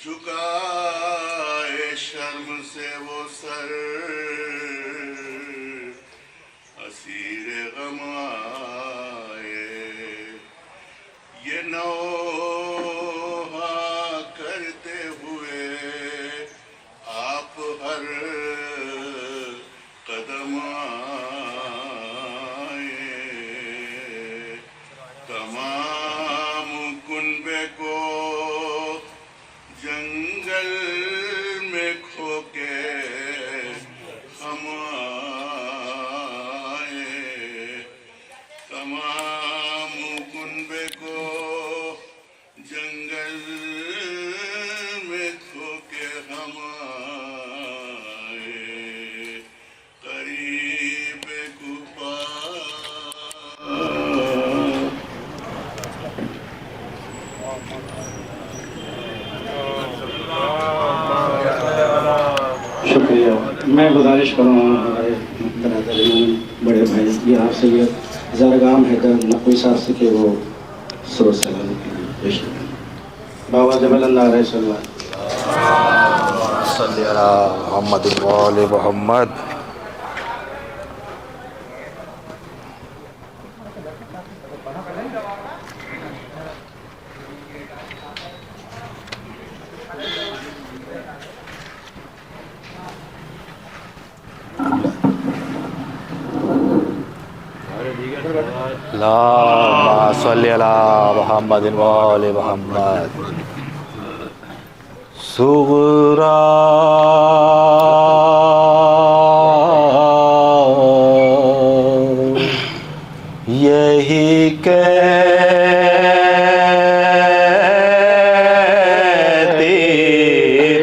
جھکائے شرم سے وہ سر اسیر غم آئے یہ نوحہ کرتے ہوئے آپ ہر قدم آئے تمام کنبے کو جنگل میں کھو کے ہم آئے تمام کنبے کو جنگل میں کھو کے ہم آئے قریب کوپا شکریہ. میں گزارش کروں ہمارے برادرین بڑے بھائی جناب سید زرگام حیدر نقوی صاحب سے کہ وہ سور سلام کے لیے پیش کریں. بابا جبل اللہ علیہ وسلم صلی علی محمد و آل محمد. اللہم صلی علی محمد و آل محمد. صغرا یہی کہتی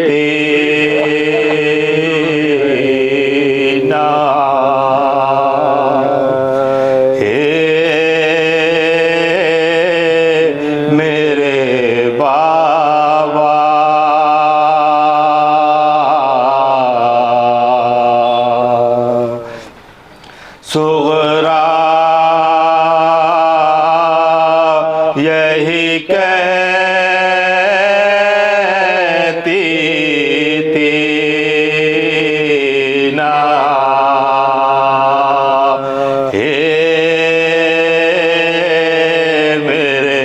تھی نا صغرا یہی کہتی تھی نا اے میرے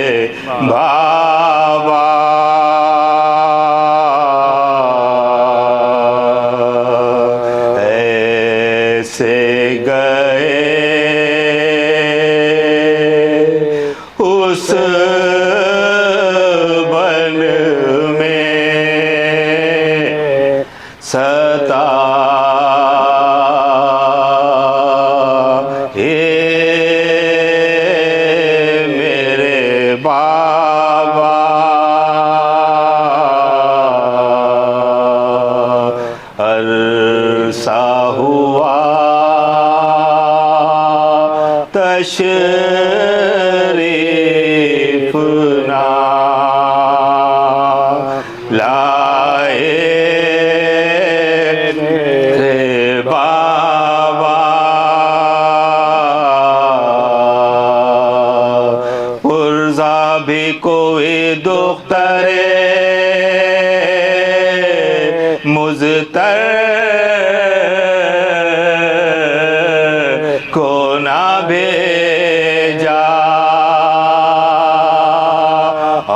بابا ایسے گئے اس بن میں ستا میرے بابا عرصہ ہوا تشریف نہ لائے میرے بابا پرزا بھی کوئی دختر مزتر کو نہ بھیجا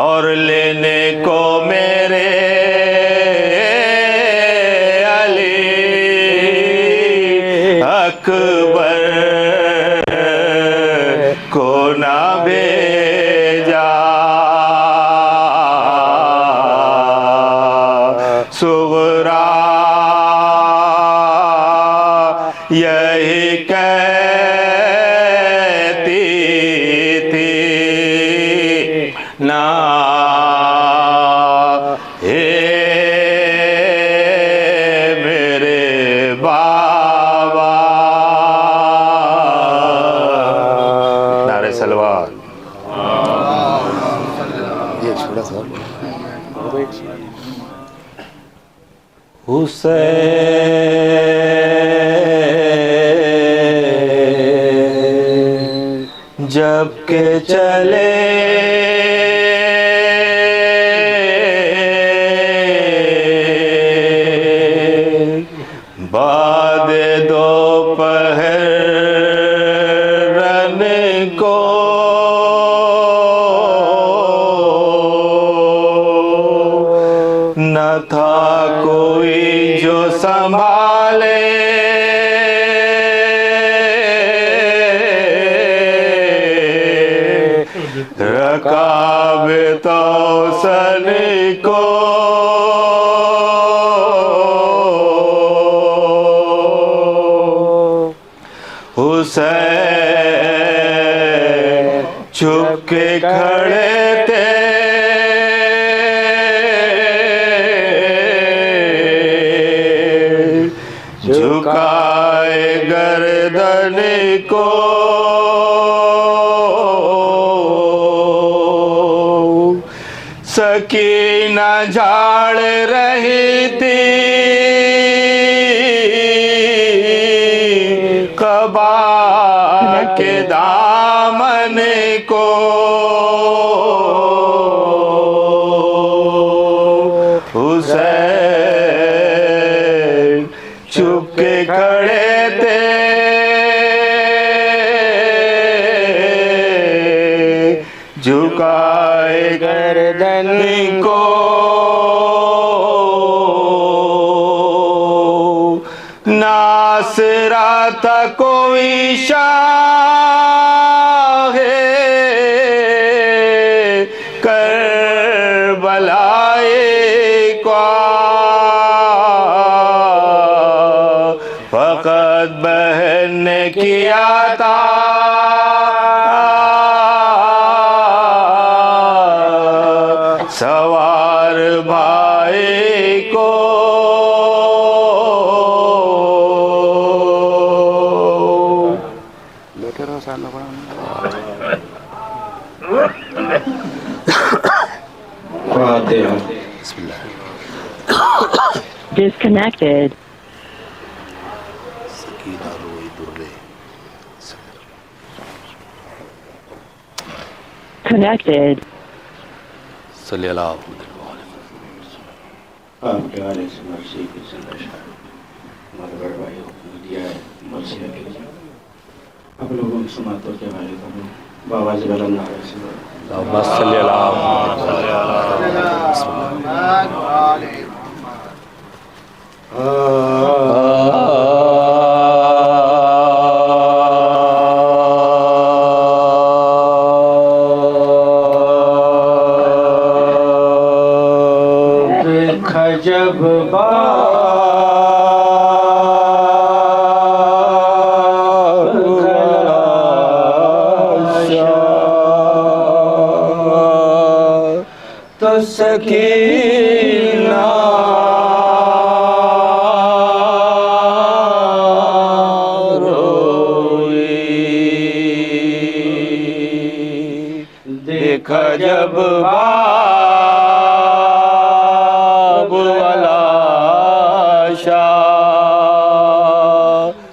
اور لینے کو میرے علی اکبر کو نہ بھیجا صغرا یہی کہتی تھی نا اے میرے بابا. نعرہ سلوات. یہ چھوڑا سا حسین جب کہ چلے تھا کوئی جو سنبھالے رکاب توسن کو حسین چھپ کے کھڑے تھے جھکائے گردن کو سکینہ جھاڑ رہی تھی قبا کے دامن کو حسین چھپ کے کھڑے تھے جھکائے گردن کو ناصرہ تھا کوئی شاہ کربلائے کو فقط بہن نے کیا تھا سوار بھائی کو فاتحہ. Disconnected. Connected. صلی اللہ آپ کے آنے سے مرسی کی زندہ شاہ ہمارے بڑے بھائی کو دیا ہے مرسی کے لیے آپ لوگوں کی سماعتوں کے حوالے کروں بابا جی بلند نعرہ سے اللہم صلی اللہ جب تو سکینہ روئی دیکھا جب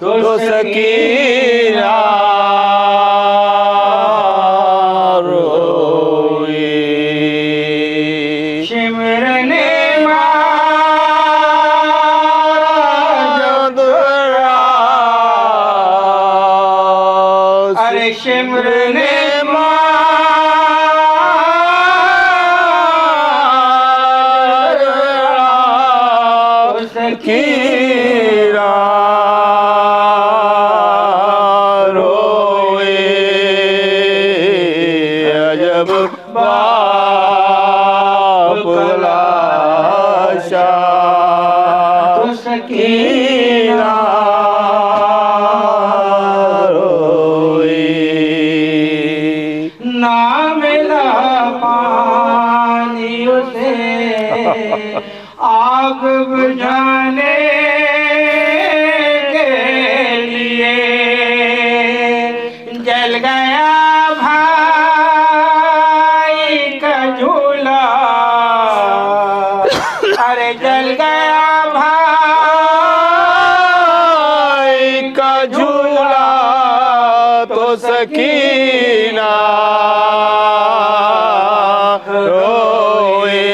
تو سکینہ روئی شمرن مارا ارے شمرن مارا سکینہ باپ لاشا تو سکینہ روئی نہ ملا پانی اسے آگ بجھانے کے لیے جل گیا جل گیا بھائی کا جھولا تو سکینہ روئی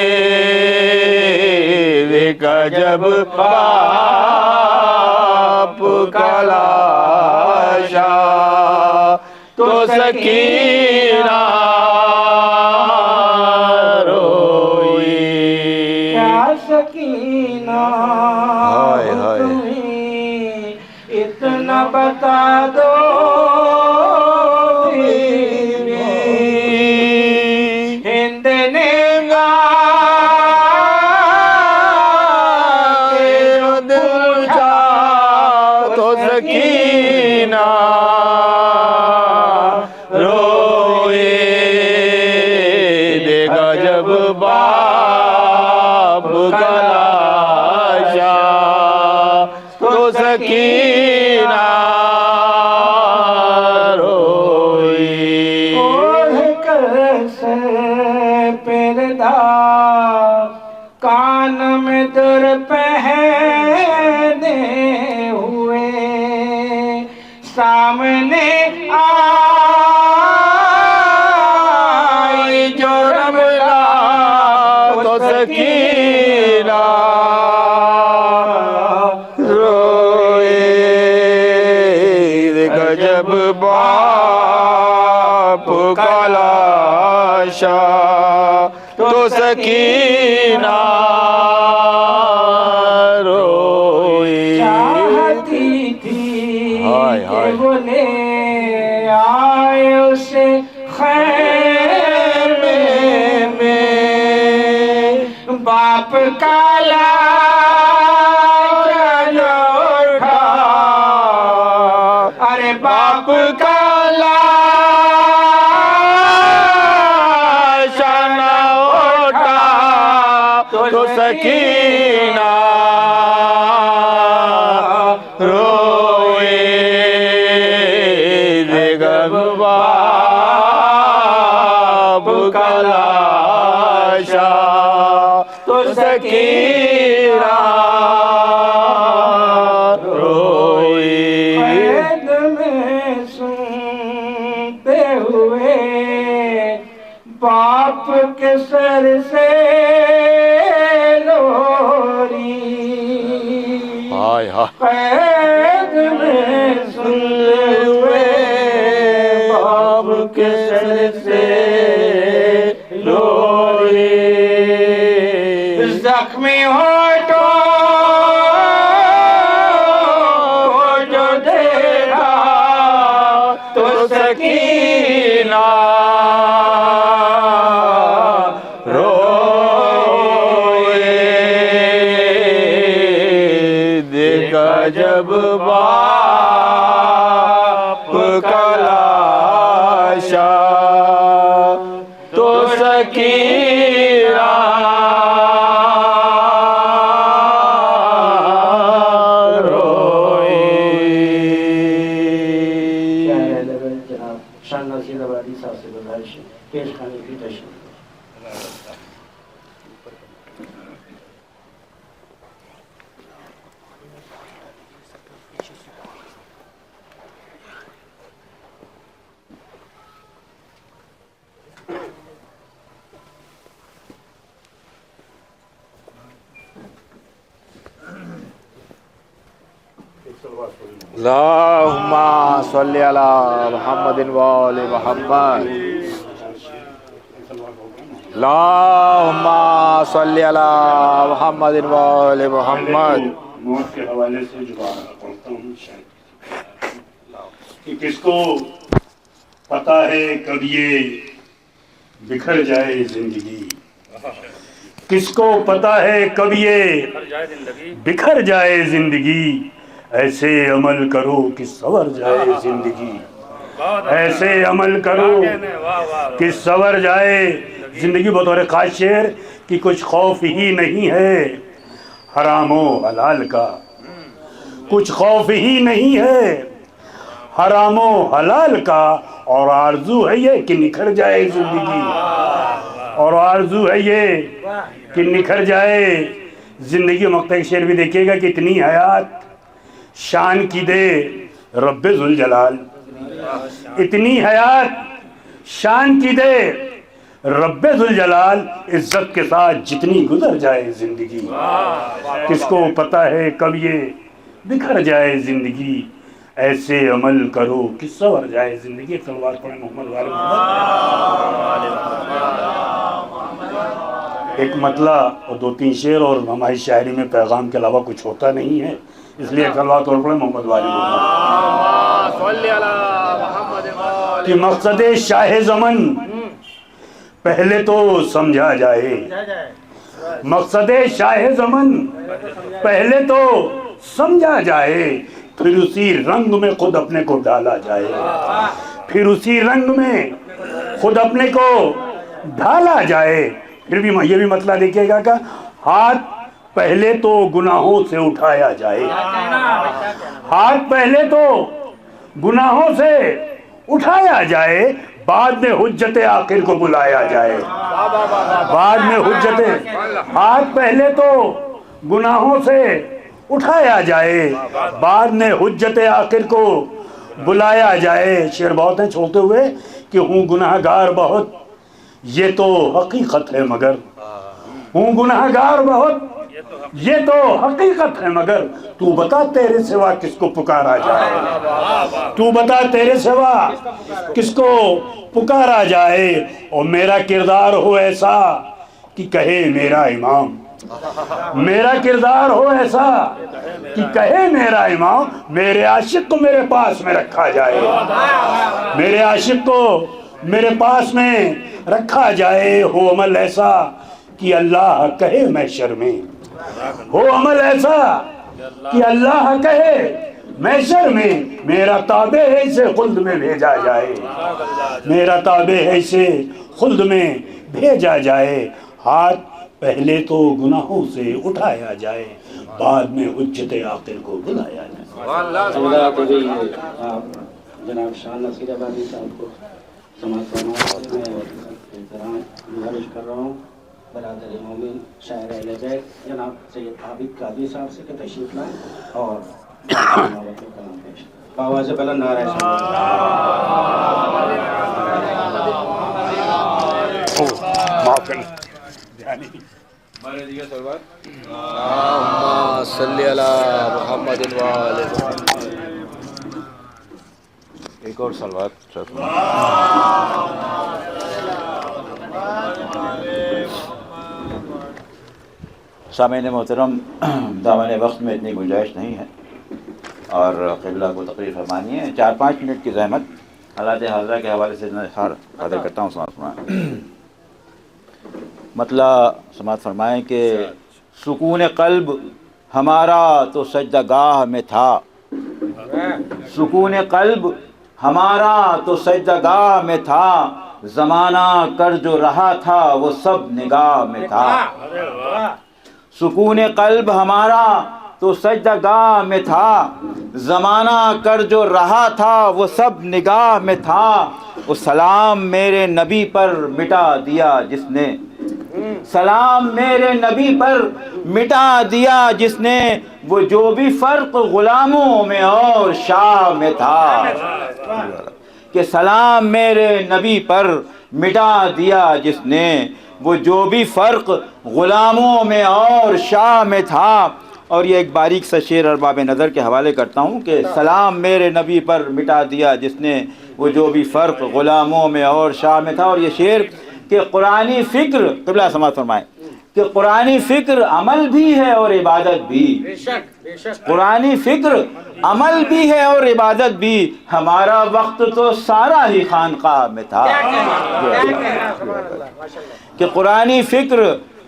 دیکھا جب باپ کا لاشا تو سکینہ روئی سکینہ گنگا کے جو دل اٹھا تو سکینہ روئے دیکھا جب باپ کا لاشا تو سکینہ روئی پردہ کان میں در پہنے ہوئے سامنے آئی جو رملا تو سکینہ روئے دیکھا جب باپ کا لاشا تو سکینہ روئی چاہتی تھی ہائے کہ ہائے وہ لے آئے اسے خیمے میں باپ کا لاشا جو اٹھا ارے باپ کا لاشا نہ اٹھا تو سکینہ روئے دیکھا باپ کا لاشا تو سکینہ روئی قید میں سنتے ہوئے باپ کے سر سے لوری ہائے ہائے قید میں سنتے ہوئے باپ کے سر سے لوری زخمی ہوٹوں کو جو دیکھا تو سکینہ روئے دیکھا جب باپ کا لاشا تو سکینہ روئی جناب شاہ نصیر آبادی صاحب سے گزارش ہے پیش خانے کی تشریف اللہم صلی علی محمد وآل محمد اللہم صلی علی محمد وآل محمد موت کے حوالے سے جو پڑھتا ہوں شاید کہ کس کو پتا ہے کب یہ بکھر جائے زندگی، کس کو پتا ہے کب یہ بکھر جائے زندگی، ایسے عمل کرو کہ سنور جائے زندگی، ایسے عمل کرو کہ سنور جائے زندگی۔ بطور خاص شعر کہ کچھ خوف ہی نہیں ہے حرام و حلال کا، کچھ خوف ہی نہیں ہے حرام و حلال کا، اور آرزو ہے یہ کہ نکھر جائے زندگی، اور آرزو ہے یہ کہ نکھر جائے زندگی۔ مقطع شعر بھی دیکھیے گا کہ اتنی حیات شان کی دے رب ذوالجلال، اتنی حیات شان کی دے رب ذوالجلال، عزت کے ساتھ جتنی گزر جائے زندگی، کس کو پتہ ہے کب یہ بکھر جائے زندگی، ایسے عمل کرو کہ سنور جائے زندگی۔ صلوات پڑھیں محمد وآل محمد۔ ایک مطلع اور دو تین شعر، اور ہماری شاعری میں پیغام کے علاوہ کچھ ہوتا نہیں ہے، اس لیے صلوات پڑھیں محمد وآل محمد۔ کہ مقصد شاہ زمن پہلے تو سمجھا جائے مقصد شاہ زمن، پہلے تو سمجھا جائے، پھر اسی رنگ میں خود اپنے کو ڈالا جائے، پھر اسی رنگ میں خود اپنے کو ڈھالا جائے۔ پھر بھی یہ بھی مطلب دیکھیے گا کہ ہاتھ پہلے تو گناہوں سے اٹھایا جائے، ہاتھ پہلے تو گناہوں سے اٹھایا جائے، بعد میں حجت آخر کو بلایا جائے، بعد میں ہاتھ پہلے تو گناہوں سے اٹھایا جائے، بعد میں حجت آخر کو بلایا جائے۔ شعر بہت ہیں چھوڑتے ہوئے کہ ہوں گناہ گار بہت یہ تو حقیقت ہے مگر، ہوں گناہ گار بہت یہ تو حقیقت ہے مگر، تو بتا تیرے سوا کس کو پکارا جائے، تو بتا تیرے سوا کس کو پکارا جائے۔ اور میرا کردار ہو ایسا کہ کہے میرا امام، میرا کردار ہو ایسا کہ کہے میرا امام، میرے عاشق کو میرے پاس میں رکھا جائے، میرے عاشق کو میرے پاس میں رکھا جائے۔ ہو عمل ایسا کہ اللہ کہے محشر میں، ہو عمل ایسا کہ اللہ کہے محشر میں، میرا تابع ہے اسے خلد میں بھیجا جائے، میرا تابع ہے اسے خلد میں بھیجا جائے۔ ہاتھ پہلے تو گناہوں سے اٹھایا جائے، بعد میں حجت آخر کو بلایا جائے۔ جناب شاہ نصیر آبادی صاحب کو سماعت فرمائیں۔ میں احترام گزارش کر رہا ہوں برادر مومن شاعر اہل بیت جناب سید عابد قادری صاحب سے کہ تشریف لائیں اور کلام پیش بآواز بلند نعرہ معاف کرنا اللہم صلی علی محمد وآل محمد۔ ایک اور صلوات سامعین محترم، دامن وقت میں اتنی گنجائش نہیں ہے اور قبلہ کو تقریر فرمانی ہے۔ 4-5 منٹ کی زحمت حالات حاضرہ کے حوالے سے حاضر کرتا ہوں۔ سماعت فرمائیں، مطلع سماعت فرمائیں کہ سکون قلب ہمارا تو سجدہ گاہ میں تھا، سکون قلب ہمارا تو سجدہ گاہ میں تھا، زمانہ کر جو رہا تھا وہ سب نگاہ میں تھا۔ سکون قلب ہمارا تو سجدہ گاہ میں تھا، زمانہ کر جو رہا تھا وہ سب نگاہ میں تھا۔ وہ سلام میرے نبی پر مٹا دیا جس نے، سلام میرے نبی پر مٹا دیا جس نے، وہ جو بھی فرق غلاموں میں اور شاہ میں تھا۔ کہ سلام میرے نبی پر مٹا دیا جس نے، وہ جو بھی فرق غلاموں میں اور شاہ میں تھا۔ اور یہ ایک باریک سا شعر ارباب نظر کے حوالے کرتا ہوں کہ سلام میرے نبی پر مٹا دیا جس نے، وہ جو بھی فرق غلاموں میں اور شاہ میں تھا۔ اور یہ شعر کہ قرآنی فکر، قبلہ سماعت فرمائیں، کہ قرآنی فکر عمل بھی ہے اور عبادت بھی، قرآنی فکر عمل بھی ہے اور عبادت بھی، ہمارا وقت تو سارا ہی خانقاہ میں تھا۔ کہ قرآنی فکر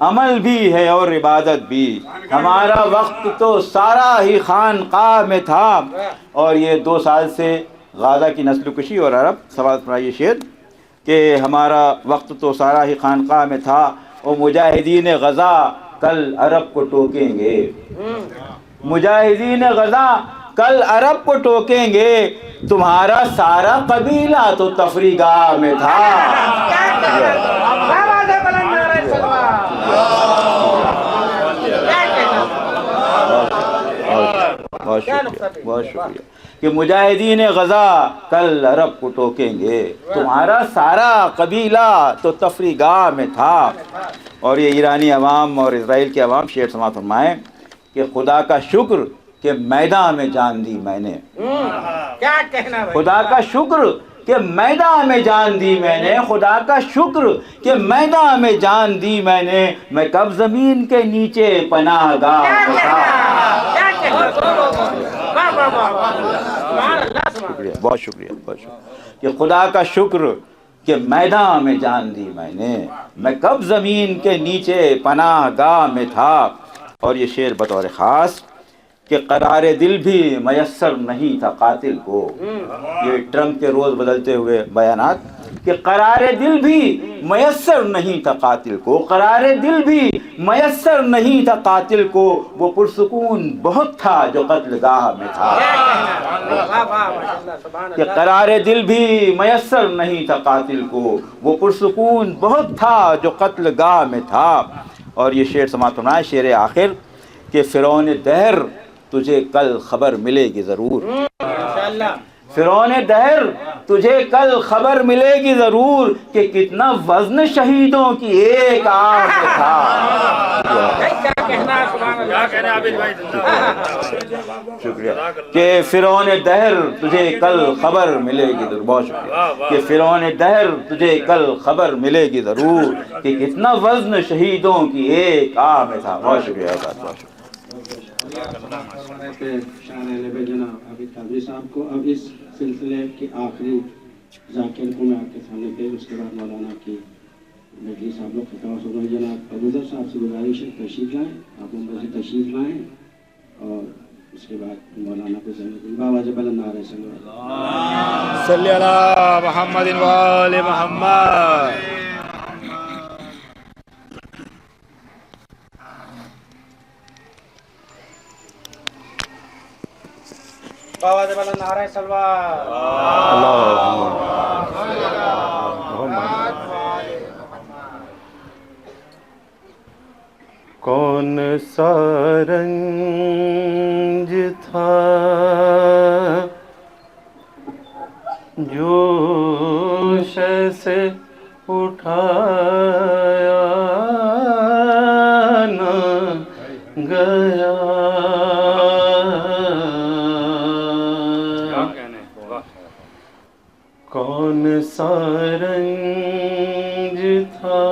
عمل بھی ہے اور عبادت بھی، ہمارا وقت تو سارا ہی خانقاہ میں تھا۔ اور یہ 2 سال سے غازہ کی نسل کشی اور عرب، سماعت فرمائیے شعر کہ ہمارا وقت تو سارا ہی خانقاہ میں تھا، اور مجاہدین غزہ کل عرب کو ٹوکیں گے، مجاہدین غزہ کل عرب کو ٹوکیں گے، تمہارا سارا قبیلہ تو تفریح گاہ میں تھا۔ بہت شکریہ کہ مجاہدین غزہ کل عرب کو ٹوکیں گے، تمہارا سارا قبیلہ تو تفریح گاہ میں تھا۔ اور یہ ایرانی عوام اور اسرائیل کے عوام شعر سماعت فرمائیں کہ خدا کا شکر کہ میدان میں جان دی میں نے، خدا کا شکر کہ میدان میں جان دی میں نے، خدا کا شکر کہ میدان میں جان دی میں نے، میں کب زمین کے نیچے پناہ گاہ میں تھا۔ شکریہ، بہت شکریہ، بہت شکریہ کہ خدا کا شکر کہ میدان میں جان دی میں نے، میں کب زمین کے نیچے پناہ گاہ میں تھا۔ اور یہ شعر بطور خاص کہ قرار دل بھی میسر نہیں تھا قاتل کو، یہ ٹرمپ کے روز بدلتے ہوئے بیانات، کہ قرار دل بھی میسر نہیں تھا قاتل کو، قرار دل بھی میسر نہیں تھا قاتل کو، وہ پرسکون بہت تھا جو قتل گاہ میں تھا، کہ قرار دل بھی میسر نہیں تھا قاتل کو، وہ پرسکون بہت تھا جو قتل گاہ میں تھا۔ اور یہ شعر سماعت فرمائیں، شعر آخر کہ فرعون دہر تجھے کل خبر ملے گی ضرور، فرعون دہر تجھے کل خبر ملے گی ضرور، کہ کتنا وزن شہیدوں کی ایک آنکھ میں تھا۔ شکریہ کہ فرعون دہر تجھے کل خبر ملے گی ضرور، بہت شکریہ کہ فرعون دہر تجھے کل خبر ملے گی ضرور، کہ کتنا وزن شہیدوں کی ایک آنکھ میں تھا۔ بہت شکریہ، بہت شکریہ۔ جناب عابد قادری صاحب کو اب اس سلسلے کے آخری ذاکر کو میں آپ کے سامنے پیش، اس کے بعد مولانا کی مجلس صاحب لوگ خطاب سنو۔ جناب ابوذر صاحب سے گزارش ہے تشریف لائیں، آپ ممبئی سے تشریف لائیں، اور اس کے بعد مولانا کو بابا جبل نعرہ صلی علی محمد و آل محمد۔ بابا جبل نعرہ سلوات۔ کون سا رنج تھا جوش سے اٹھایا نہ گیا، کون سا رنج تھا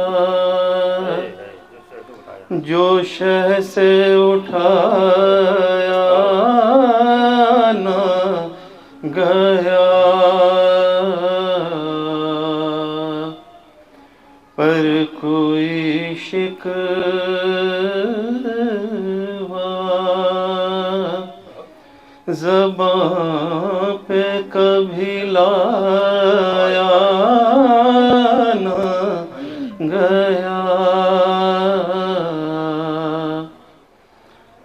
جو شہ سے اٹھایا نہ گیا، پر کوئی شکوہ زباں پہ کبھی لایا نہ گیا،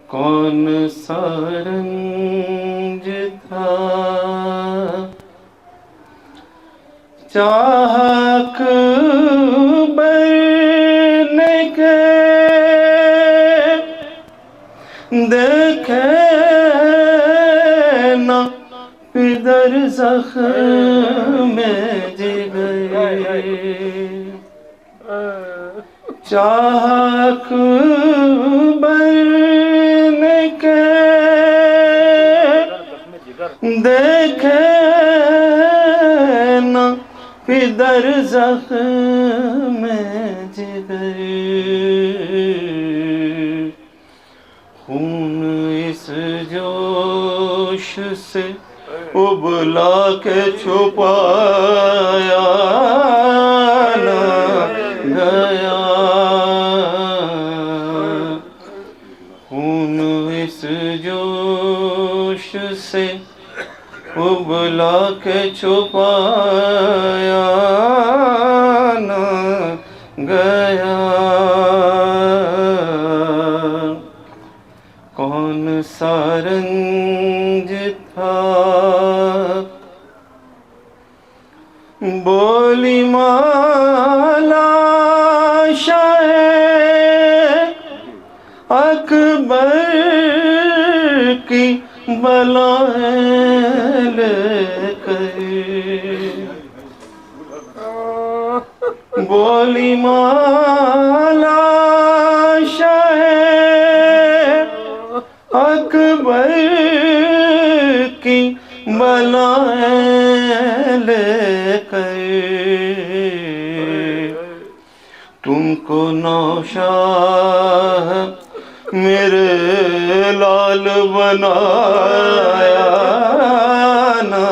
کون سا رنج تھا چاہک برنے کے دیکھے نہ پدر زخم جگر، چاہک برنے کے دیکھے نہ پدر زخم جگر، خون اس جوش سے ابلا کے چھپایا نہ گیا، خون اس جوش سے ابلا کے چھپایا نہ گیا، کون سا رنج تھا بولی مالا شاہ اکبر کی بلائیں لے کر، بولی مالا شاہ اکبر کی بلائیں لے کر، تم کو نوشاہ میرے لال بنایا نہ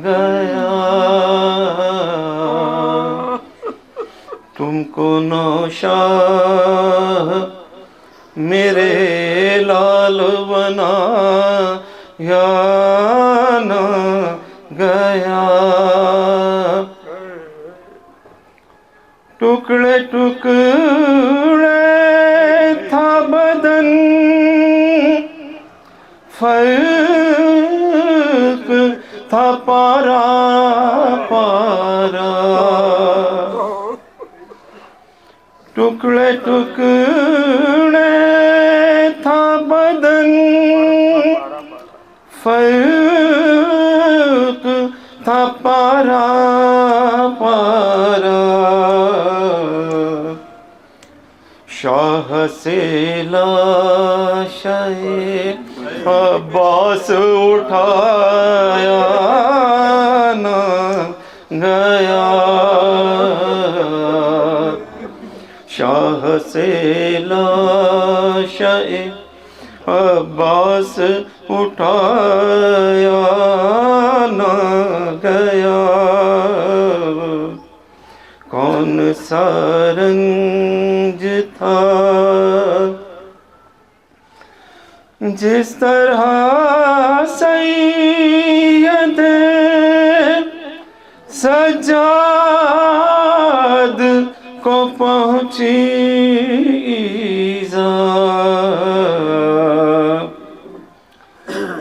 گیا، کو نوشاہ میرے لال بنا یا نہ گیا ٹکڑے ٹکڑے تھا بدن فرق تھا پارا پارا ٹکڑے ٹکڑے تھا بدن فرق تھا پارا پارا شاہ سے لاشِ عباس اٹھایا نہ گیا شاہ سے لاشِ عباس اٹھایا نہ گیا کون سا رنج تھا جس طرح سید سجاد کو پہنچی ایذا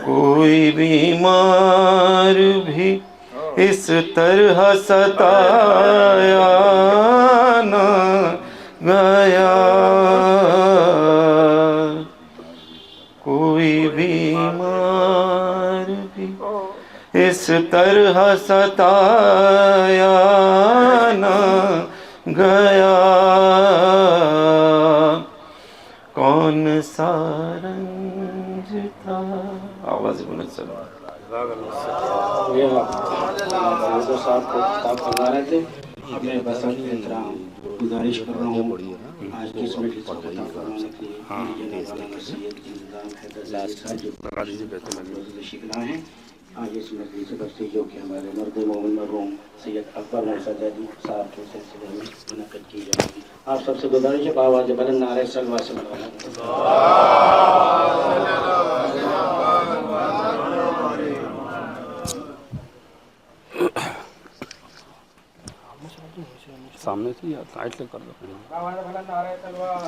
کوئی بیمار بھی اس طرح ستایا نہ گیا کوئی بیمار بھی اس طرح ستایا نہ گیا کون سا رنج تھا آواز بلند چلو یہ حضور صاحب کو خطاب کروا رہے تھے اپنے بسر احترام گزارش کر رہا ہوں آج کی اس میٹنگ کو خطاب کروانے کے لیے مولانا سید انتظام حیدر صاحب جو شکنا ہیں آج اس مجلس سے بچتے جو کہ ہمارے مرد مومن مرحوم سید اکبر مرزادی صاحب کے سلسلے میں منعقد کی جائے گی آپ سب سے گزارش ہے بآواز بلند نعرہ صلوات سے ملوانا سامنے سے یا سائڈ سے کر دو بآواز بلند نعرہ صلوات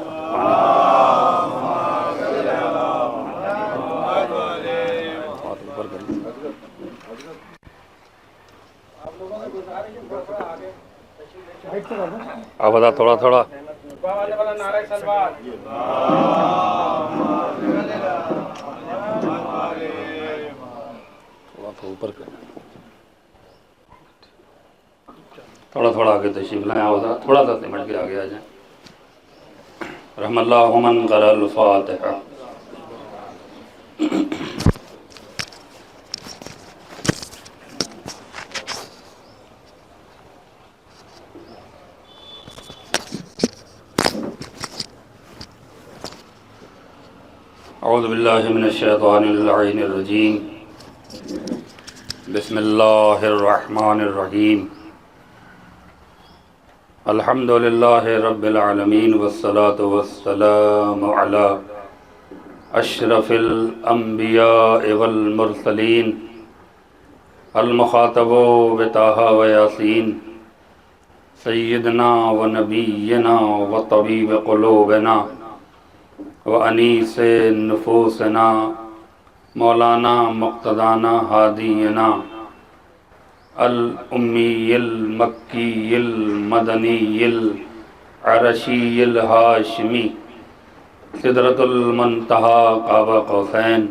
بہت اوپر کر آواز تھوڑا تھوڑا بآواز بلند نعرہ صلوات تھوڑا تو اوپر کر تھوڑا تھوڑا آگے تشریف لائیں آواز تھوڑا سا سمٹ کے آگے آ جائیں رحم اللہ من قرأ الفاتحہ اعوذ باللہ من الشیطان اللعین الرجیم بسم اللہ الرحمن الرحیم الحمد للہ رب العالمین والصلاة والسلام علی اشرف الانبیاء والمرسلین المخاطب بطہ و یاسین سیدنا و نبینا و طبیب قلوبنا وانیس نفوسنا مولانا مقتدانا ہادینا الامی المکی المدنی العرشی الہاشمی سدرۃ المنتہا قاب قوسین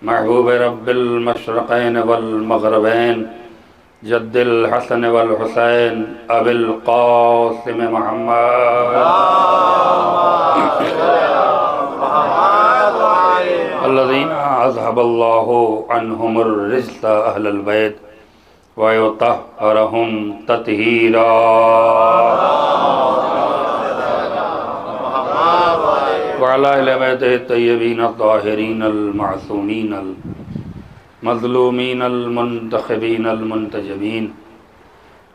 محبوب رب المشرقین والمغربین جد الحسن والحسین ابی القاسم محمد الذين أذهب الله عنهم الرجس أهل البيت ويطهرهم تطهيرا وعلى أهل بيته الطيبين الطاهرين المعصومين المظلومين المنتخبين المنتجبين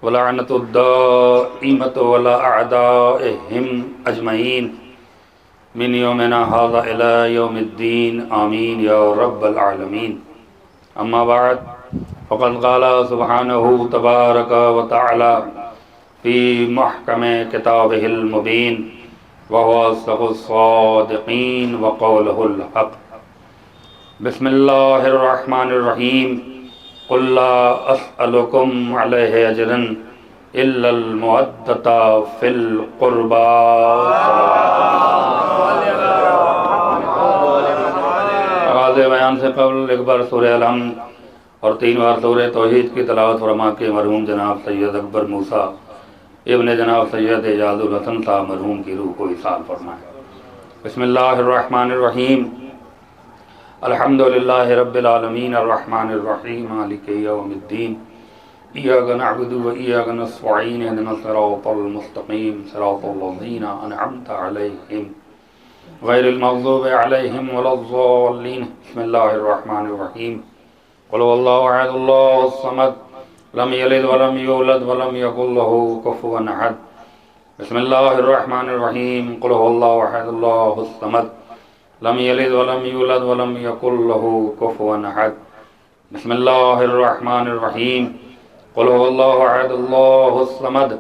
ولعنة الدائمة ولا أعدائهم أجمعين من يومنا هذا إلى يوم الدين آمين يا رب العالمين. أما بعد فقد قال سبحانه تبارك وتعالى في محكم كتابه المبين وهو أصدق الصادقين وقوله الحق. بسم الله الرحمن الرحيم. قل لا أسألكم عليه أجرا إلا المودة في القربى. آغاز بیان سے قبل ایک بار سورہ الحمد اور 3 بار سورہ توحید کی تلاوت فرما کے مرحوم جناب سید اکبر موسیٰ ابن جناب سید اعجاز الحسن صاحب مرحوم کی روح کو اصال فرمائیں. بسم اللہ الرحمن الرحیم. الحمدللہ رب العالمین الرحمن الرحیم مالک یوم الدین ایاک نعبد و ایاک نستعین اهدنا الصراط المستقیم صراط الذین انعمت علیہم غیر المغضوب علیہم ولا الضالین. بسم اللہ الرحمن الرحیم. قل هو اللہ احد اللہ الصمد لم یلد ولم یولد ولم یکن له کفوا احد. بسم اللہ الرحمن الرحیم. قل هو اللہ احد اللہ الصمد لم یلد ولم یولد ولم یکن له کفوا احد. بسم اللہ الرحمن الرحیم. قل هو اللہ احد اللہ الصمد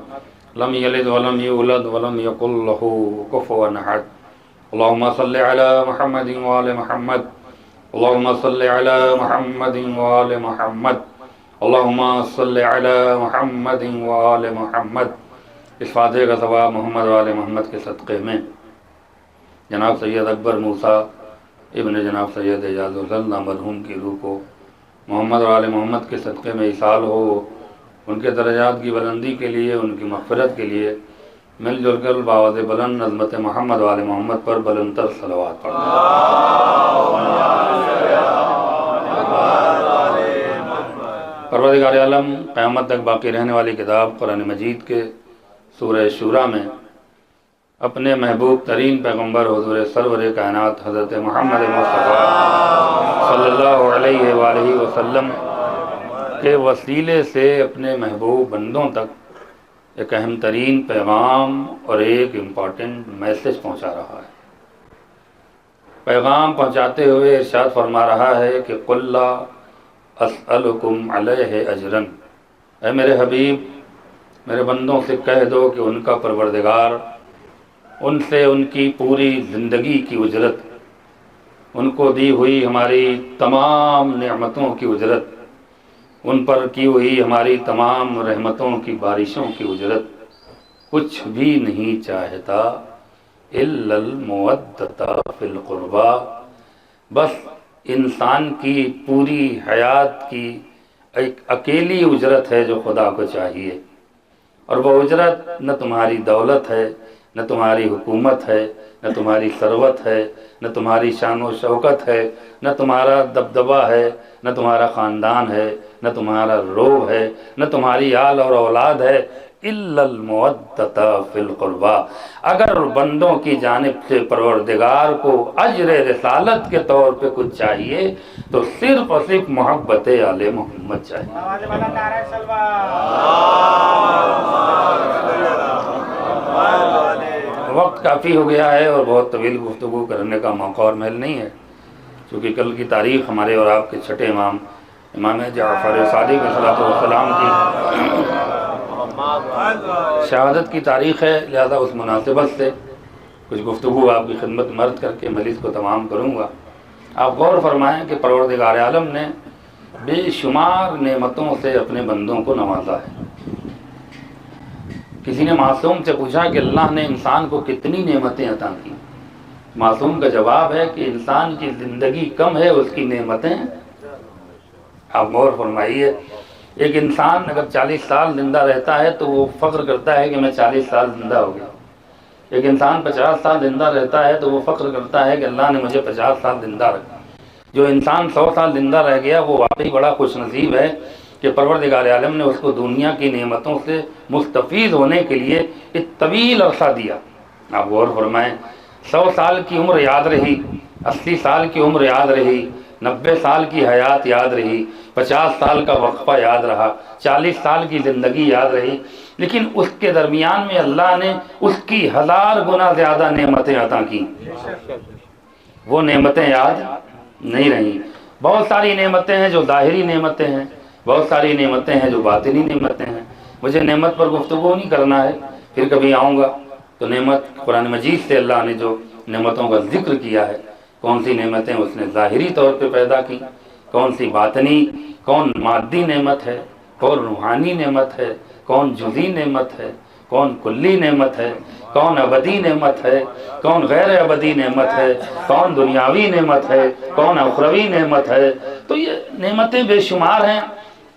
لم یلد ولم یولد ولم یکن له کفوا احد. اللهم صل على محمد وآل محمد. اللهم صل على محمد وآل محمد. اللهم صل على محمد وآل محمد. اس فاتحے کا ثواب محمد وآل محمد کے صدقے میں جناب سید اکبر موسیٰ ابن جناب سید اعجاز الحسن مرحوم کی روح کو محمد وآل محمد کے صدقے میں ایصال ہو. ان کے درجات کی بلندی کے لیے، ان کی مغفرت کے لیے مل جل کر باوض بلند عظمت محمد وآل محمد پر بلند تر صلوات پڑھیں. پروردگار عالم قیامت تک باقی رہنے والی کتاب قرآن مجید کے سورہ شورا میں اپنے محبوب ترین پیغمبر حضور سرور کائنات حضرت محمد مصطفیٰ صلی اللہ علیہ وآلہ وسلم کے وسیلے سے اپنے محبوب بندوں تک ایک اہم ترین پیغام اور ایک امپورٹنٹ میسج پہنچا رہا ہے. پیغام پہنچاتے ہوئے ارشاد فرما رہا ہے کہ قل لا اسألکم علیہ اجرا. اے میرے حبیب، میرے بندوں سے کہہ دو کہ ان کا پروردگار ان سے ان کی پوری زندگی کی اجرت، ان کو دی ہوئی ہماری تمام نعمتوں کی اجرت، ان پر کی ہوئی ہماری تمام رحمتوں کی بارشوں کی اجرت کچھ بھی نہیں چاہتا الا المودۃ فی القربى. بس انسان کی پوری حیات کی ایک اکیلی اجرت ہے جو خدا کو چاہیے، اور وہ اجرت نہ تمہاری دولت ہے، نہ تمہاری حکومت ہے، نہ تمہاری ثروت ہے، نہ تمہاری شان و شوکت ہے، نہ تمہارا دبدبہ ہے، نہ تمہارا خاندان ہے، نہ تمہارا روب ہے، نہ تمہاری آل اور اولاد ہے. الا المودۃ فی القربى. اگر بندوں کی جانب سے پروردگار کو اجر رسالت کے طور پہ کچھ چاہیے تو صرف اور صرف محبت آل محمد چاہیے. وقت کافی ہو گیا ہے اور بہت طویل گفتگو کرنے کا موقع اور محل نہیں ہے، چونکہ کل کی تاریخ ہمارے اور آپ کے چھٹے امام جعفر صادق علیہ السلام کی شہادت کی تاریخ ہے، لہذا اس مناسبت سے کچھ گفتگو آپ کی خدمت میں عرض کر کے مجلس کو تمام کروں گا. آپ غور فرمائیں کہ پروردگار عالم نے بے شمار نعمتوں سے اپنے بندوں کو نوازا ہے. کسی نے معصوم سے پوچھا کہ اللہ نے انسان کو کتنی نعمتیں عطا کی؟ معصوم کا جواب ہے کہ انسان کی زندگی کم ہے، اس کی نعمتیں. آپ غور فرمائیے، ایک انسان اگر 40 سال زندہ رہتا ہے تو وہ فخر کرتا ہے کہ میں 40 سال زندہ ہو گیا. ایک انسان 50 سال زندہ رہتا ہے تو وہ فخر کرتا ہے کہ اللہ نے مجھے 50 سال زندہ رکھا. جو انسان 100 سال زندہ رہ گیا وہ واقعی بڑا خوش نصیب ہے کہ پروردگار عالم نے اس کو دنیا کی نعمتوں سے مستفید ہونے کے لیے ایک طویل عرصہ دیا. آپ غور فرمائیں، 100 سال کی عمر یاد رہی، 80 سال کی عمر یاد رہی، 90 سال کی حیات یاد رہی، 50 سال کا وقفہ یاد رہا، 40 سال کی زندگی یاد رہی، لیکن اس کے درمیان میں اللہ نے اس کی 1000 گنا زیادہ نعمتیں عطا کی، وہ نعمتیں یاد نہیں رہیں۔ بہت ساری نعمتیں ہیں جو ظاہری نعمتیں ہیں، بہت ساری نعمتیں ہیں جو باطنی نعمتیں ہیں۔ مجھے نعمت پر گفتگو نہیں کرنا ہے، پھر کبھی آؤں گا تو نعمت قرآن مجید سے اللہ نے جو نعمتوں کا ذکر کیا ہے، کون سی نعمتیں اس نے ظاہری طور پہ پیدا کی، کون سی باطنی، کون مادی نعمت ہے، کون روحانی نعمت ہے، کون جزئی نعمت ہے، کون کلی نعمت ہے، کون ابدی نعمت ہے، کون غیر ابدی نعمت ہے، کون دنیاوی نعمت ہے، کون اخروی نعمت ہے۔ تو یہ نعمتیں بے شمار ہیں۔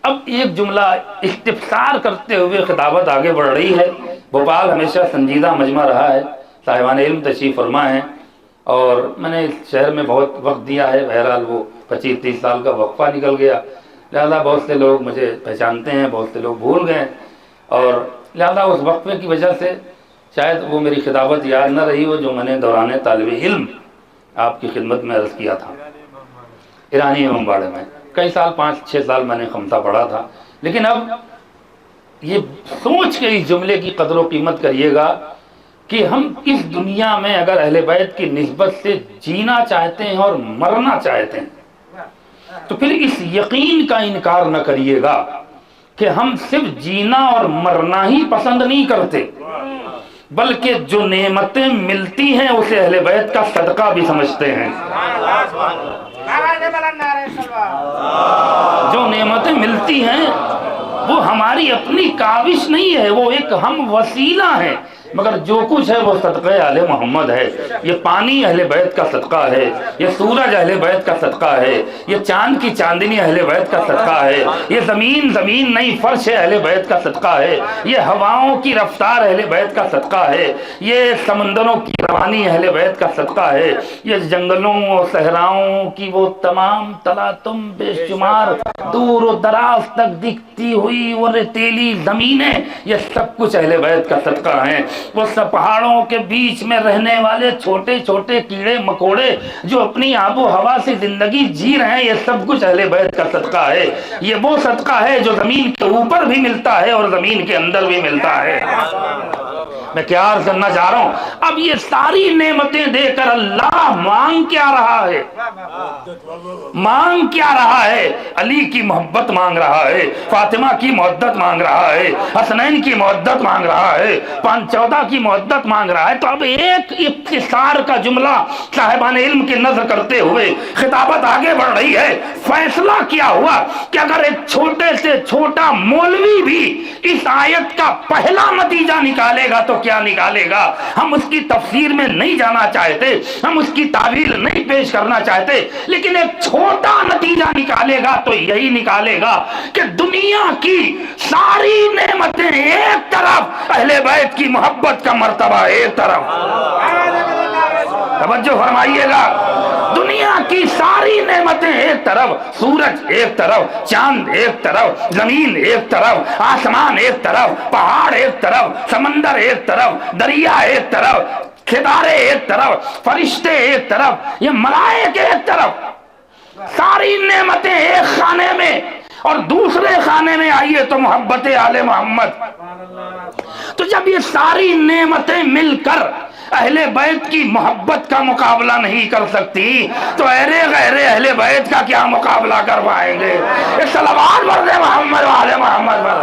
اب ایک جملہ استفسار کرتے ہوئے خطابت آگے بڑھ رہی ہے۔ بھوپال ہمیشہ سنجیدہ مجمع رہا ہے، صاحبان علم تشریف فرما ہیں، اور میں نے اس شہر میں بہت وقت دیا ہے، بہرحال وہ 25-30 سال کا وقفہ نکل گیا، لہذا بہت سے لوگ مجھے پہچانتے ہیں، بہت سے لوگ بھول گئے، اور لہذا اس وقفے کی وجہ سے شاید وہ میری خطابت یاد نہ رہی ہو جو میں نے دوران طالب علم آپ کی خدمت میں عرض کیا تھا ایرانی امباڑے میں۔ کئی سال 5-6 سال میں نے خمسہ پڑھا تھا، لیکن اب یہ سوچ کے اس جملے کی قدر و قیمت کریے گا کہ ہم اس دنیا میں اگر اہل بیت کی نسبت سے جینا چاہتے ہیں اور مرنا چاہتے ہیں تو پھر اس یقین کا انکار نہ کریے گا کہ ہم صرف جینا اور مرنا ہی پسند نہیں کرتے، بلکہ جو نعمتیں ملتی ہیں اسے اہل بیت کا صدقہ بھی سمجھتے ہیں۔ جو نعمتیں ملتی ہیں وہ ہماری اپنی کاوش نہیں ہے، وہ ایک ہم وسیلہ ہیں، مگر جو کچھ ہے وہ صدقہ آل محمد ہے۔ یہ پانی اہل بیت کا صدقہ ہے، یہ سورج اہل بیت کا صدقہ ہے، یہ چاند کی چاندنی اہل بیت کا صدقہ ہے، یہ زمین نہیں فرش اہل بیت کا صدقہ ہے، یہ ہواؤں کی رفتار اہل بیت کا صدقہ ہے، یہ سمندروں کی روانی اہل بیت کا صدقہ ہے، یہ جنگلوں اور صحراؤں کی وہ تمام تلاطم بے شمار دور و دراز تک دکھتی ہوئی وہ ریتیلی زمینیں، یہ سب کچھ اہل بیت کا صدقہ ہیں۔ وہ سب پہاڑوں کے بیچ میں رہنے والے چھوٹے چھوٹے کیڑے مکوڑے جو اپنی آب و ہوا سے زندگی جی رہے ہیں، یہ سب کچھ اہل بیت کا صدقہ ہے۔ یہ وہ صدقہ ہے جو زمین کے اوپر بھی ملتا ہے اور زمین کے اندر بھی ملتا ہے۔ میں کیا عرض کرنا چاہ رہا ہوں، اب یہ ساری نعمتیں دے کر اللہ مانگ کیا رہا ہے؟ مانگ کیا رہا ہے؟ علی کی محبت مانگ رہا ہے، فاطمہ کی محبت مانگ رہا ہے، حسنین کی محبت مانگ رہا ہے، 514 کی محبت مانگ رہا ہے۔ تو اب ایک اختصار کا جملہ صاحبان علم کی نظر کرتے ہوئے خطابت آگے بڑھ رہی ہے۔ فیصلہ کیا ہوا کہ اگر ایک چھوٹے سے چھوٹا مولوی بھی اس آیت کا پہلا نتیجہ نکالے گا تو کیا نکالے گا؟ ہم اس کی تفسیر میں نہیں جانا چاہتے، ہم اس کی تعویل نہیں پیش کرنا چاہتے، لیکن ایک چھوٹا نتیجہ نکالے گا تو یہی نکالے گا کہ دنیا کی ساری نعمتیں ایک طرف، اہل بیت کی محبت کا مرتبہ ایک طرف۔ توجہ فرمائیے گا، دنیا کی ساری نعمتیں ایک طرف، سورج ایک طرف، چاند ایک طرف، زمین ایک طرف، آسمان ایک طرف، پہاڑ ایک طرف، سمندر ایک طرف، دریا ایک طرف، ستارے ایک طرف، فرشتے ایک طرف، یہ ملائکے ایک طرف، ساری نعمتیں ایک خانے میں، اور دوسرے خانے میں آئیے تو محبت آل محمد۔ تو جب یہ ساری نعمتیں مل کر اہل بیت کی محبت کا مقابلہ نہیں کر سکتی تو ایرے غیرے اہل بیت کا کیا مقابلہ کر پائیں گے؟ اس صلوات پڑھ دے محمد و آل محمد پر۔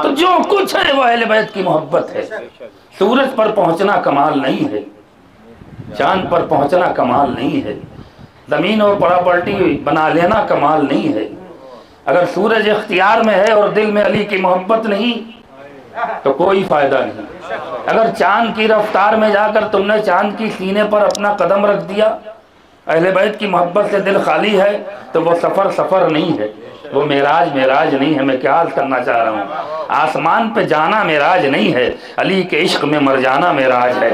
تو جو کچھ ہے وہ اہل بیت کی محبت ہے۔ سورج پر پہنچنا کمال نہیں ہے، چاند پر پہنچنا کمال نہیں ہے، زمین اور پراپرٹی بنا لینا کمال نہیں ہے۔ اگر سورج اختیار میں ہے اور دل میں علی کی محبت نہیں تو کوئی فائدہ نہیں۔ اگر چاند کی رفتار میں جا کر تم نے چاند کی سینے پر اپنا قدم رکھ دیا، اہل بیت کی محبت سے دل خالی ہے تو وہ سفر نہیں ہے، وہ معراج نہیں ہے۔ میں کیا عرض کرنا چاہ رہا ہوں، آسمان پہ جانا معراج نہیں ہے، علی کے عشق میں مر جانا معراج ہے۔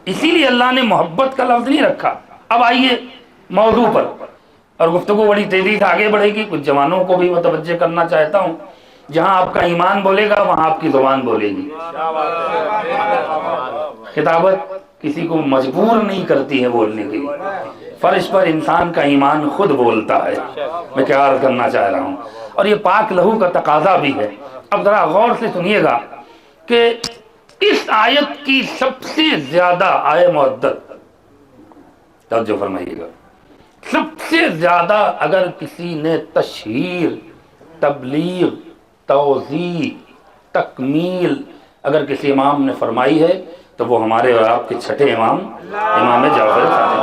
اسی لیے اللہ نے محبت کا لفظ نہیں رکھا۔ اب آئیے موضوع پر، اور گفتگو بڑی تیزی سے آگے بڑھے گی، کچھ جوانوں کو بھی متوجہ کرنا چاہتا ہوں جہاں آپ کا ایمان بولے گا وہاں آپ کی زبان بولے گی. خطابت کسی کو مجبور نہیں کرتی ہے بولنے کے لیے، فرش پر انسان کا ایمان خود بولتا ہے. میں کیا عرض کرنا چاہ رہا ہوں، اور یہ پاک لہو کا تقاضا بھی ہے. اب ذرا غور سے سنیے گا کہ اس آیت کی سب سے زیادہ آئے معدت، توجہ فرمائیے گا، سب سے زیادہ اگر کسی نے تشہیر، تبلیغ، توضیح، تکمیل اگر کسی امام نے فرمائی ہے تو وہ ہمارے اور آپ کے چھٹے امام امام جعفر صادق.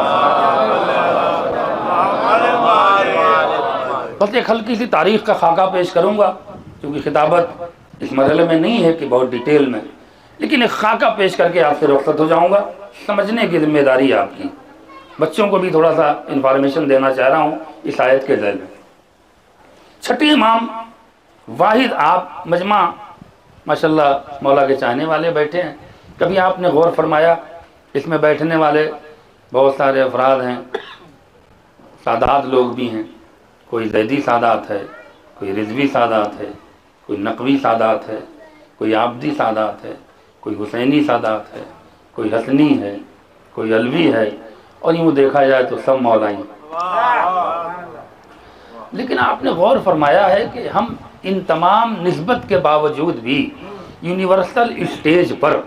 بس ایک ہلکی سی تاریخ کا خاکہ پیش کروں گا، کیونکہ خطابت اس مرحلے میں نہیں ہے کہ بہت ڈیٹیل میں، لیکن ایک خاکہ پیش کر کے آپ سے رخصت ہو جاؤں گا. سمجھنے کی ذمہ داری ہے آپ کی. بچوں کو بھی تھوڑا سا انفارمیشن دینا چاہ رہا ہوں اس آیت کے ذیل میں. چھٹے امام واحد آپ مجمع ماشاءاللہ مولا کے چاہنے والے بیٹھے ہیں. کبھی آپ نے غور فرمایا اس میں بیٹھنے والے بہت سارے افراد ہیں، سادات لوگ بھی ہیں. کوئی زیدی سادات ہے، کوئی رضوی سادات ہے، کوئی نقوی سادات ہے، کوئی عابدی سادات ہے، کوئی حسینی سادات ہے، کوئی حسنی ہے، کوئی علوی ہے، اور یوں دیکھا جائے تو سب مولائی. لیکن آپ نے غور فرمایا ہے کہ ہم ان تمام نسبت کے باوجود بھی یونیورسل اسٹیج پر،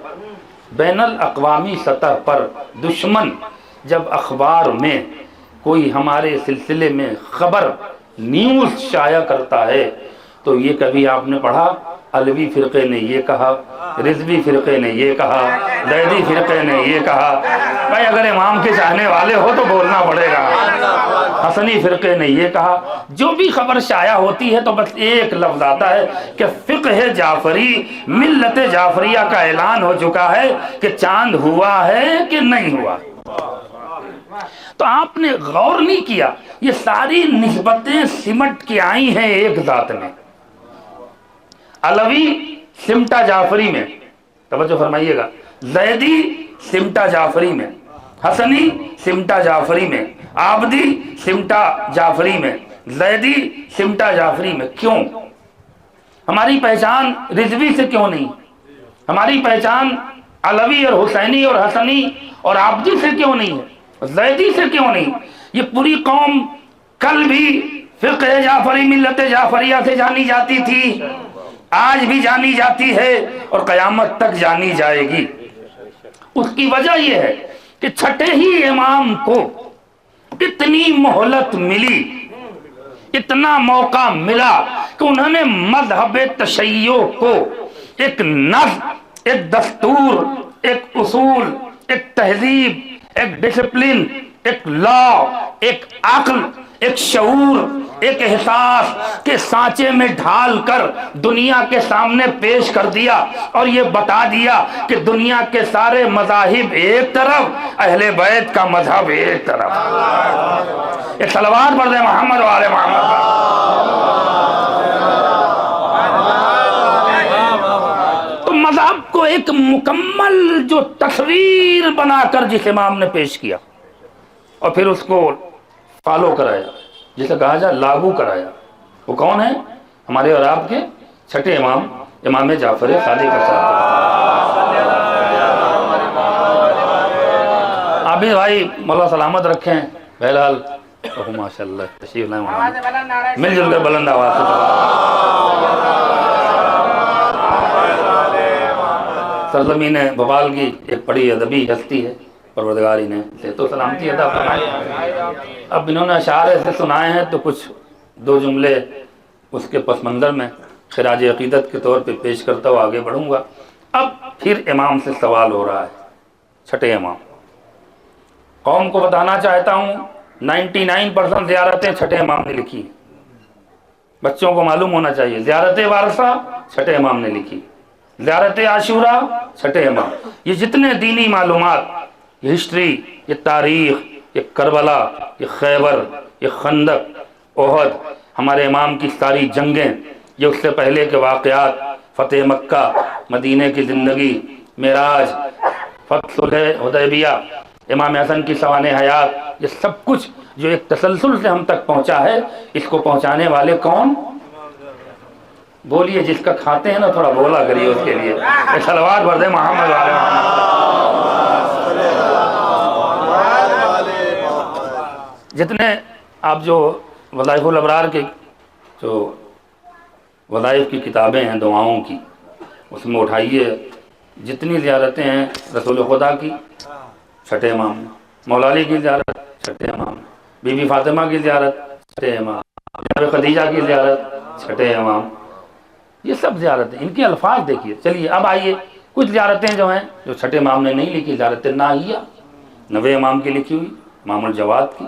بین الاقوامی سطح پر دشمن جب اخبار میں کوئی ہمارے سلسلے میں خبر نیوز شائع کرتا ہے تو یہ کبھی آپ نے پڑھا علوی فرقے نے یہ کہا، رضوی فرقے نے یہ کہا، زیدی فرقے نے یہ کہا. بھائی اگر امام کے چاہنے والے ہو تو بولنا پڑے گا. حسنی فرقے نے یہ کہا. جو بھی خبر شائع ہوتی ہے تو بس ایک لفظ آتا ہے کہ فقہ جعفری، ملت جعفریہ کا اعلان ہو چکا ہے کہ چاند ہوا ہے کہ نہیں ہوا. تو آپ نے غور نہیں کیا، یہ ساری نسبتیں سمٹ کے آئی ہیں ایک ذات میں. علوی سمٹا جعفری میں، توجہ فرمائیے گا، زیدی سمٹا جعفری میں، حسنی سمٹا جعفری میں، عابدی سمٹا جعفری میں، زیدی سمٹا جعفری میں. کیوں؟ ہماری پہچان رضوی سے کیوں نہیں؟ ہماری پہچان علوی اور حسینی اور حسنی اور عابدی سے کیوں نہیں ہے؟ زیدی سے کیوں نہیں؟ یہ پوری قوم کل بھی فقہ جعفری، ملت جعفریہ سے جانی جاتی تھی، آج بھی جانی جاتی ہے اور قیامت تک جانی جائے گی. اس کی وجہ یہ ہے کہ چھٹے ہی امام کو اتنی مہلت ملی، اتنا موقع ملا کہ انہوں نے مذہب تشیع کو ایک نظم، ایک دستور، ایک اصول، ایک تہذیب، ایک ڈسپلن، ایک لا، ایک عقل، ایک شعور، ایک احساس کے سانچے میں ڈھال کر دنیا کے سامنے پیش کر دیا اور یہ بتا دیا کہ دنیا کے سارے مذاہب ایک طرف، اہل بیت کا مذہب ایک طرف. ایک صلوات پڑھ دیں محمد و آل محمد. تو مذہب کو ایک مکمل جو تصویر بنا کر جس امام نے پیش کیا اور پھر اس کو فالو کرایا، جسے کہا جائے لاگو کرایا، وہ کون ہے؟ ہمارے اور آپ کے چھٹے امام، امام جعفر صادق کا صاحب. عابد بھائی مولا سلامت رکھیں. بہرحال ماشاء اللہ تشریف لائیں، مل جل کر بلند آواز سے سرزمین بھوپال کی ایک بڑی ادبی ہستی ہے، پروردگاری نے تو سلامتی عطا فرمائی. اب انہوں نے اشعار ایسے سنائے ہیں تو کچھ دو جملے اس کے پس منظر میں خراج عقیدت کے طور پہ پیش کرتا ہوا آگے بڑھوں گا. اب پھر امام سے سوال ہو رہا ہے. چھٹے امام، قوم کو بتانا چاہتا ہوں 99% زیارتیں چھٹے امام نے لکھی. بچوں کو معلوم ہونا چاہیے، زیارت وارثہ چھٹے امام نے لکھی، زیارت عاشورہ چھٹے امام. یہ جتنے دینی معلومات، یہ ہسٹری، یہ تاریخ، یہ کربلا، یہ خیبر، یہ خندق، احد، ہمارے امام کی ساری جنگیں، یہ اس سے پہلے کے واقعات، فتح مکہ، مدینہ کی زندگی، معراج، فتح صلح حدیبیہ، امام حسن کی سوانح حیات، یہ سب کچھ جو ایک تسلسل سے ہم تک پہنچا ہے، اس کو پہنچانے والے کون؟ بولیے جس کا کھاتے ہیں نا تھوڑا بولا کریے اس کے لیے. صلوات پڑھ دیں محمد والے محمد. جتنے آپ جو وظائف الابرار کے جو وظائف کی کتابیں ہیں دعاؤں کی اس میں اٹھائیے جتنی زیارتیں ہیں رسول خدا کی چھٹے امام, مولا علی کی زیارت چھٹے امام, بی بی فاطمہ کی زیارت چھٹے امام, جناب خدیجہ کی زیارت چھٹے امام, یہ سب زیارتیں ان کے الفاظ دیکھیے. چلیے اب آئیے کچھ زیارتیں جو ہیں جو چھٹے امام نے نہیں لکھی, زیارت ناہیہ نوے امام کی لکھی ہوئی, امام الجواد کی.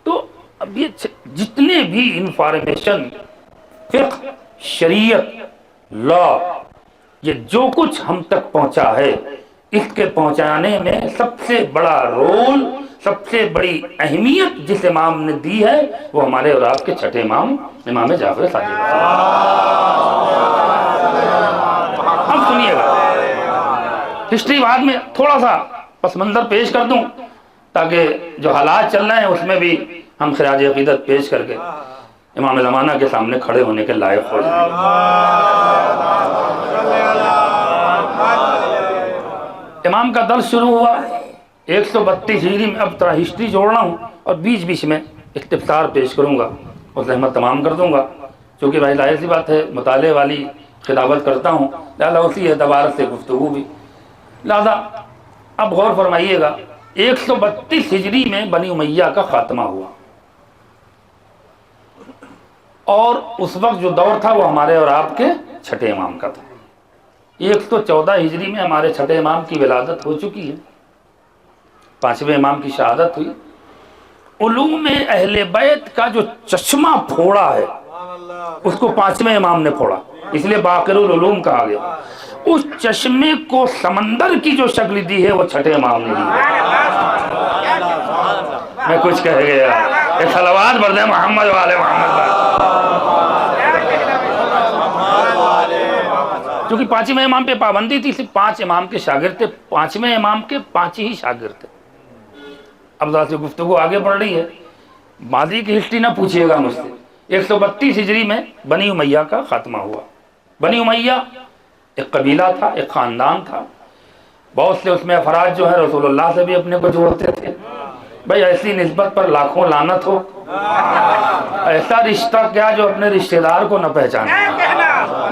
تو اب یہ جتنے بھی انفارمیشن فقہ شریعت لا یہ جو کچھ ہم تک پہنچا ہے اس کے پہنچانے میں سب سے بڑا رول سب سے بڑی اہمیت جس امام نے دی ہے وہ ہمارے اور آپ کے چھٹے امام امام جعفر صادق. اب سنیے گا ہسٹری بعد میں تھوڑا سا پس منظر پیش کر دوں تاکہ جو حالات چل رہے ہیں اس میں بھی ہم خراج عقیدت پیش کر کے امام زمانہ کے سامنے کھڑے ہونے کے لائق ہو جائیں. امام کا درس شروع ہوا 132 ہجری میں. اب تھوڑا ہسٹری جوڑ رہا ہوں اور بیچ بیچ میں اختصار پیش کروں گا اور زحمت تمام کر دوں گا کیونکہ بھائی ظاہر سی بات ہے مطالعے والی خطابت کرتا ہوں لہٰذا اسی اعتبار سے گفتگو بھی. لہٰذا اب غور فرمائیے گا 132 ہجری میں بنی امیہ کا خاتمہ ہوا اور اس وقت جو دور تھا وہ ہمارے اور آپ کے چھٹے امام کا تھا. 114 ہجری میں ہمارے چھٹے امام کی ولادت ہو چکی ہے, پانچویں امام کی شہادت ہوئی. علوم اہل بیت کا جو چشمہ پھوڑا ہے اس کو پانچویں امام نے پھوڑا, اس لیے باقر العلوم کہا گیا. اس چشمے کو سمندر کی جو شکل دی ہے وہ چھٹے امام نے دی ہے. میں کچھ کہہ گیا, ایک صلوات پڑھ دیں محمد والے محمد. کیونکہ پانچویں امام پہ پابندی تھی, صرف 5 امام کے شاگرد تھے, پانچویں امام کے 5 ہی شاگرد تھے. اب ذرا سے گفتگو آگے بڑھ رہی ہے, ماضی کی ہسٹری نہ پوچھیے گا مجھ سے. 132 ہجری میں بنی امیہ کا خاتمہ ہوا. بنی امیہ ایک قبیلہ تھا, ایک خاندان تھا. بہت سے اس میں افراد جو ہیں رسول اللہ سے بھی اپنے کو جوڑتے تھے. بھائی ایسی نسبت پر لاکھوں لعنت ہو, ایسا رشتہ کیا جو اپنے رشتہ دار کو نہ پہچانے.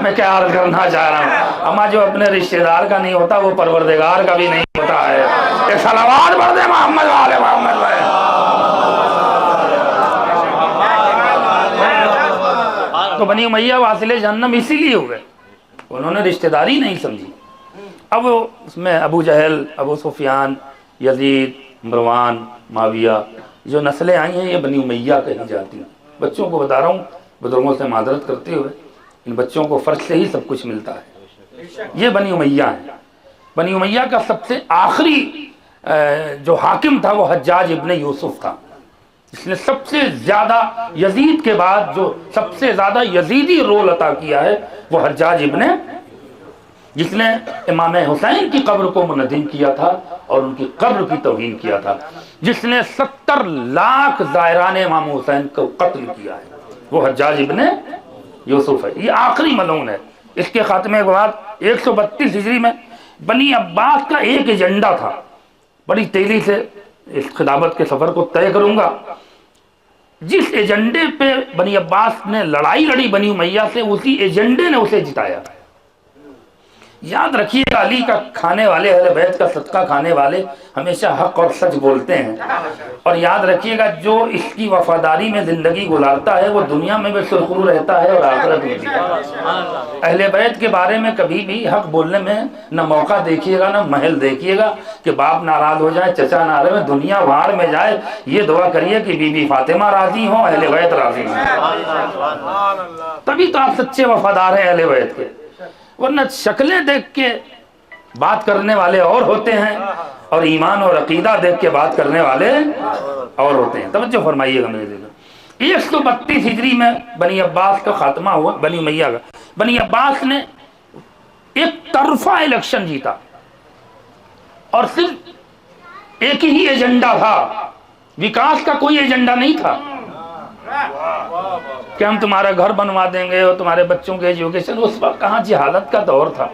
میں کیا عرض کرنا چاہ رہا ہوں, اما جو اپنے رشتہ دار کا نہیں ہوتا وہ پروردگار کا بھی نہیں ہوتا ہے. ایک صلوات پڑھ دیں محمد والے محمد. تو بنی امیہ واصل جہنم اسی لیے ہوئے, انہوں نے رشتہ داری نہیں سمجھی. اب اس میں ابو جہل, ابو سفیان, یزید, مروان, معاویہ جو نسلیں آئی ہیں یہ بنی امیہ کہی جاتی ہیں. بچوں کو بتا رہا ہوں بزرگوں سے معذرت کرتے ہوئے, ان بچوں کو فرض سے ہی سب کچھ ملتا ہے. یہ بنی امیہ ہیں. بنی امیہ کا سب سے آخری جو حاکم تھا وہ حجاج ابن یوسف تھا, جس نے سب سے زیادہ یزید کے بعد جو سب سے زیادہ یزیدی رول عطا کیا ہے وہ حجاج ابن, جس نے امام حسین کی قبر کو منہدم کیا تھا اور ان کی قبر کی توہین کیا تھا, جس نے 70 لاکھ زائران امام حسین کو قتل کیا ہے, وہ حجاج ابن یوسف ہے. یہ آخری ملعون ہے. اس کے خاتمے کے بعد 132 ہجری میں بنی عباس کا ایک ایجنڈا تھا. بڑی تیزی سے اس خطابت کے سفر کو طے کروں گا. جس ایجنڈے پہ بنی عباس نے لڑائی لڑی بنی امیہ سے, اسی ایجنڈے نے اسے جتایا. یاد رکھیے گا علی کا کھانے والے, اہل بیت کا صدقہ کھانے والے ہمیشہ حق اور سچ بولتے ہیں. اور یاد رکھیے گا جو اس کی وفاداری میں زندگی گزارتا ہے وہ دنیا میں بھی سرخرو رہتا ہے اور آخرت میں بھی. اہل بیت کے بارے میں کبھی بھی حق بولنے میں نہ موقع دیکھیے گا نہ محل دیکھیے گا کہ باپ ناراض ہو جائے, چچا ناراض میں, دنیا وہاڑ میں جائے. یہ دعا کریے کہ بی بی فاطمہ راضی ہوں, اہل بیت راضی ہوں, تبھی تو آپ سچے وفادار ہیں اہل بیت کے. ورنہ شکلیں دیکھ کے بات کرنے والے اور ہوتے ہیں اور ایمان اور عقیدہ دیکھ کے بات کرنے والے اور ہوتے ہیں. توجہ فرمائیے گا میرے دل. 132 ہجری میں بنی عباس کا خاتمہ ہوا, بنی امیہ کا. بنی عباس نے ایک طرفہ الیکشن جیتا اور صرف ایک ہی ایجنڈا تھا, وکاس کا کوئی ایجنڈا نہیں تھا. کہ ہم تمہارا گھر بنوا دیں گے اور تمہارے بچوں کے ایجوکیشن. اس وقت کہاں جہالت کا دور تھا.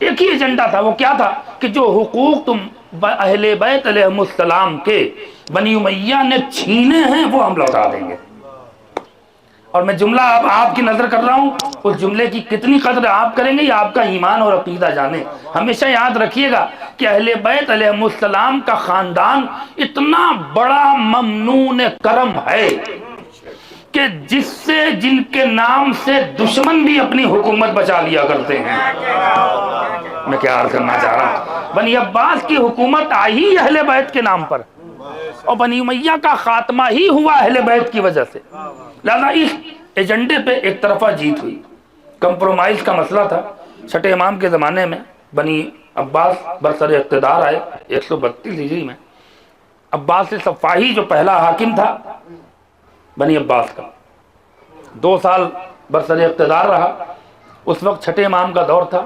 ایک ہی ایجنڈا تھا, وہ کیا تھا کہ جو حقوق تم اہل بیت علیہم السلام کے بنی امیہ نے چھینے ہیں وہ ہم لوٹا دیں گے. اور میں جملہ اب آپ کی نظر کر رہا ہوں, اس جملے کی کتنی قدر آپ کریں گے یہ آپ کا ایمان اور عقیدہ جانے. ہمیشہ یاد رکھیے گا کہ اہل بیت علیہم السلام کا خاندان اتنا بڑا ممنون کرم ہے کہ جس سے جن کے نام سے دشمن بھی اپنی حکومت بچا لیا کرتے ہیں. میں کیا عرض کرنا چاہ رہا ہوں, بنی عباس کی حکومت آئی ہی اہل بیت کے نام پر, اور بنی امیہ کا خاتمہ ہی ہوا اہل بیت کی وجہ سے. لہذا اس ایجنڈے پہ ایک طرفہ جیت ہوئی. کمپرومائز کا مسئلہ تھا. چھٹے امام کے زمانے میں بنی عباس برسر اقتدار آئے 132 ہجری میں. عباس صفاہی جو پہلا حاکم تھا بنی عباس کا, 2 سال برسر اقتدار رہا. اس وقت چھٹے امام کا دور تھا,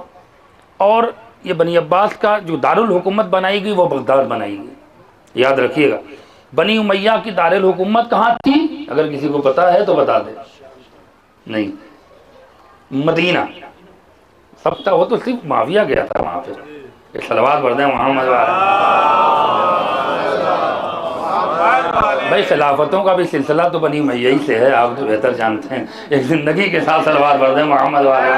اور یہ بنی عباس کا جو دارالحکومت بنائی گئی وہ بغداد بنائی گئی. یاد رکھیے گا بنی امیہ کی دارالحکومت کہاں تھی, اگر کسی کو پتا ہے تو بتا دے. نہیں, مدینہ. سب تھا وہ تو صرف معاویہ گیا تھا وہاں پہ. ایک صلوات پڑھ دیں محمد بھائی. خلافتوں کا بھی سلسلہ تو بنی امیہ ہی سے ہے, آپ تو بہتر جانتے ہیں. ایک زندگی کے ساتھ صلوات پڑھ دیں محمد والے.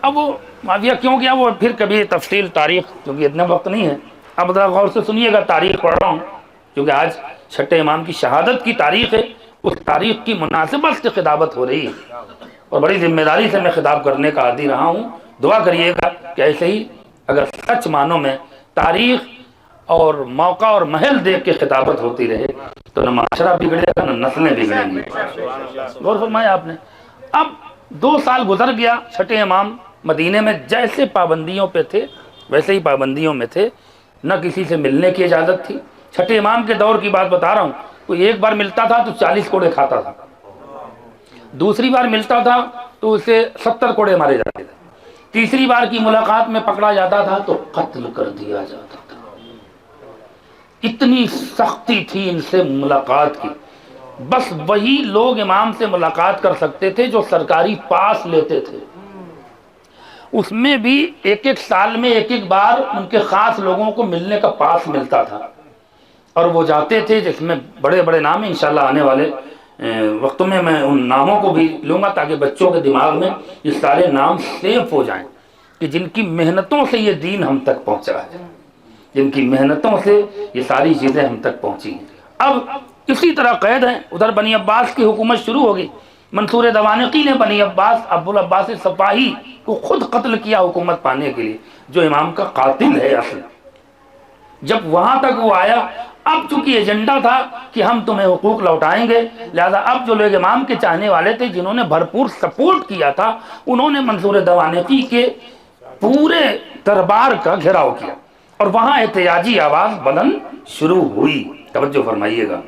اب وہ معاویہ کیوں گیا وہ پھر کبھی تفصیل تاریخ, کیونکہ اتنا وقت نہیں ہے. اب ذرا غور سے سنیے گا, تاریخ پڑھ رہا ہوں کیونکہ آج چھٹے امام کی شہادت کی تاریخ ہے. اس تاریخ کی مناسبت سے خطابت ہو رہی ہے, اور بڑی ذمہ داری سے میں خطاب کرنے کا عادی رہا ہوں. دعا کریے گا کہ ایسے ہی اگر سچ معنوں میں تاریخ اور موقع اور محل دیکھ کے خطابت ہوتی رہے تو نہ معاشرہ بگڑے گا نہ نسلیں بگڑیں گی. غور فرمایا آپ نے. اب 2 سال گزر گیا. چھٹے امام مدینے میں جیسے پابندیوں پہ تھے ویسے ہی پابندیوں میں تھے. نہ کسی سے ملنے کی اجازت تھی. چھٹے امام کے دور کی بات بتا رہا ہوں. کوئی ایک بار ملتا تھا تو 40 کوڑے کھاتا تھا, دوسری بار ملتا تھا تو اسے 70 کوڑے مارے جاتے تھے, تیسری بار کی ملاقات میں پکڑا جاتا تھا تو قتل کر دیا جاتا تھا. اتنی سختی تھی ان سے ملاقات کی. بس وہی لوگ امام سے ملاقات کر سکتے تھے جو سرکاری پاس لیتے تھے. اس میں بھی ایک سال میں ایک بار ان کے خاص لوگوں کو ملنے کا پاس ملتا تھا, اور وہ جاتے تھے جس میں بڑے بڑے نام ہیں. انشاءاللہ آنے والے وقتوں میں میں ان ناموں کو بھی لوں گا تاکہ بچوں کے دماغ میں یہ سارے نام سیو ہو جائیں کہ جن کی محنتوں سے یہ دین ہم تک پہنچا ہے, جن کی محنتوں سے یہ ساری چیزیں ہم تک پہنچی ہیں. اب اسی طرح قید ہیں. ادھر بنی عباس کی حکومت شروع ہو گئی. منصور دوانقی نے بنی عباس ابو العباس صفاہی کو خود قتل کیا حکومت پانے کے لیے, جو امام کا قاتل ہے اصل. جب وہاں تک وہ آیا, اب چونکہ ایجنڈا تھا کہ ہم تمہیں حقوق لوٹائیں گے, لہذا اب جو لوگ امام کے چاہنے والے تھے جنہوں نے بھرپور سپورٹ کیا تھا انہوں نے منصور دوانقی کے پورے دربار کا گھیراؤ کیا, اور وہاں احتجاجی آواز بلند شروع ہوئی. توجہ فرمائیے گا.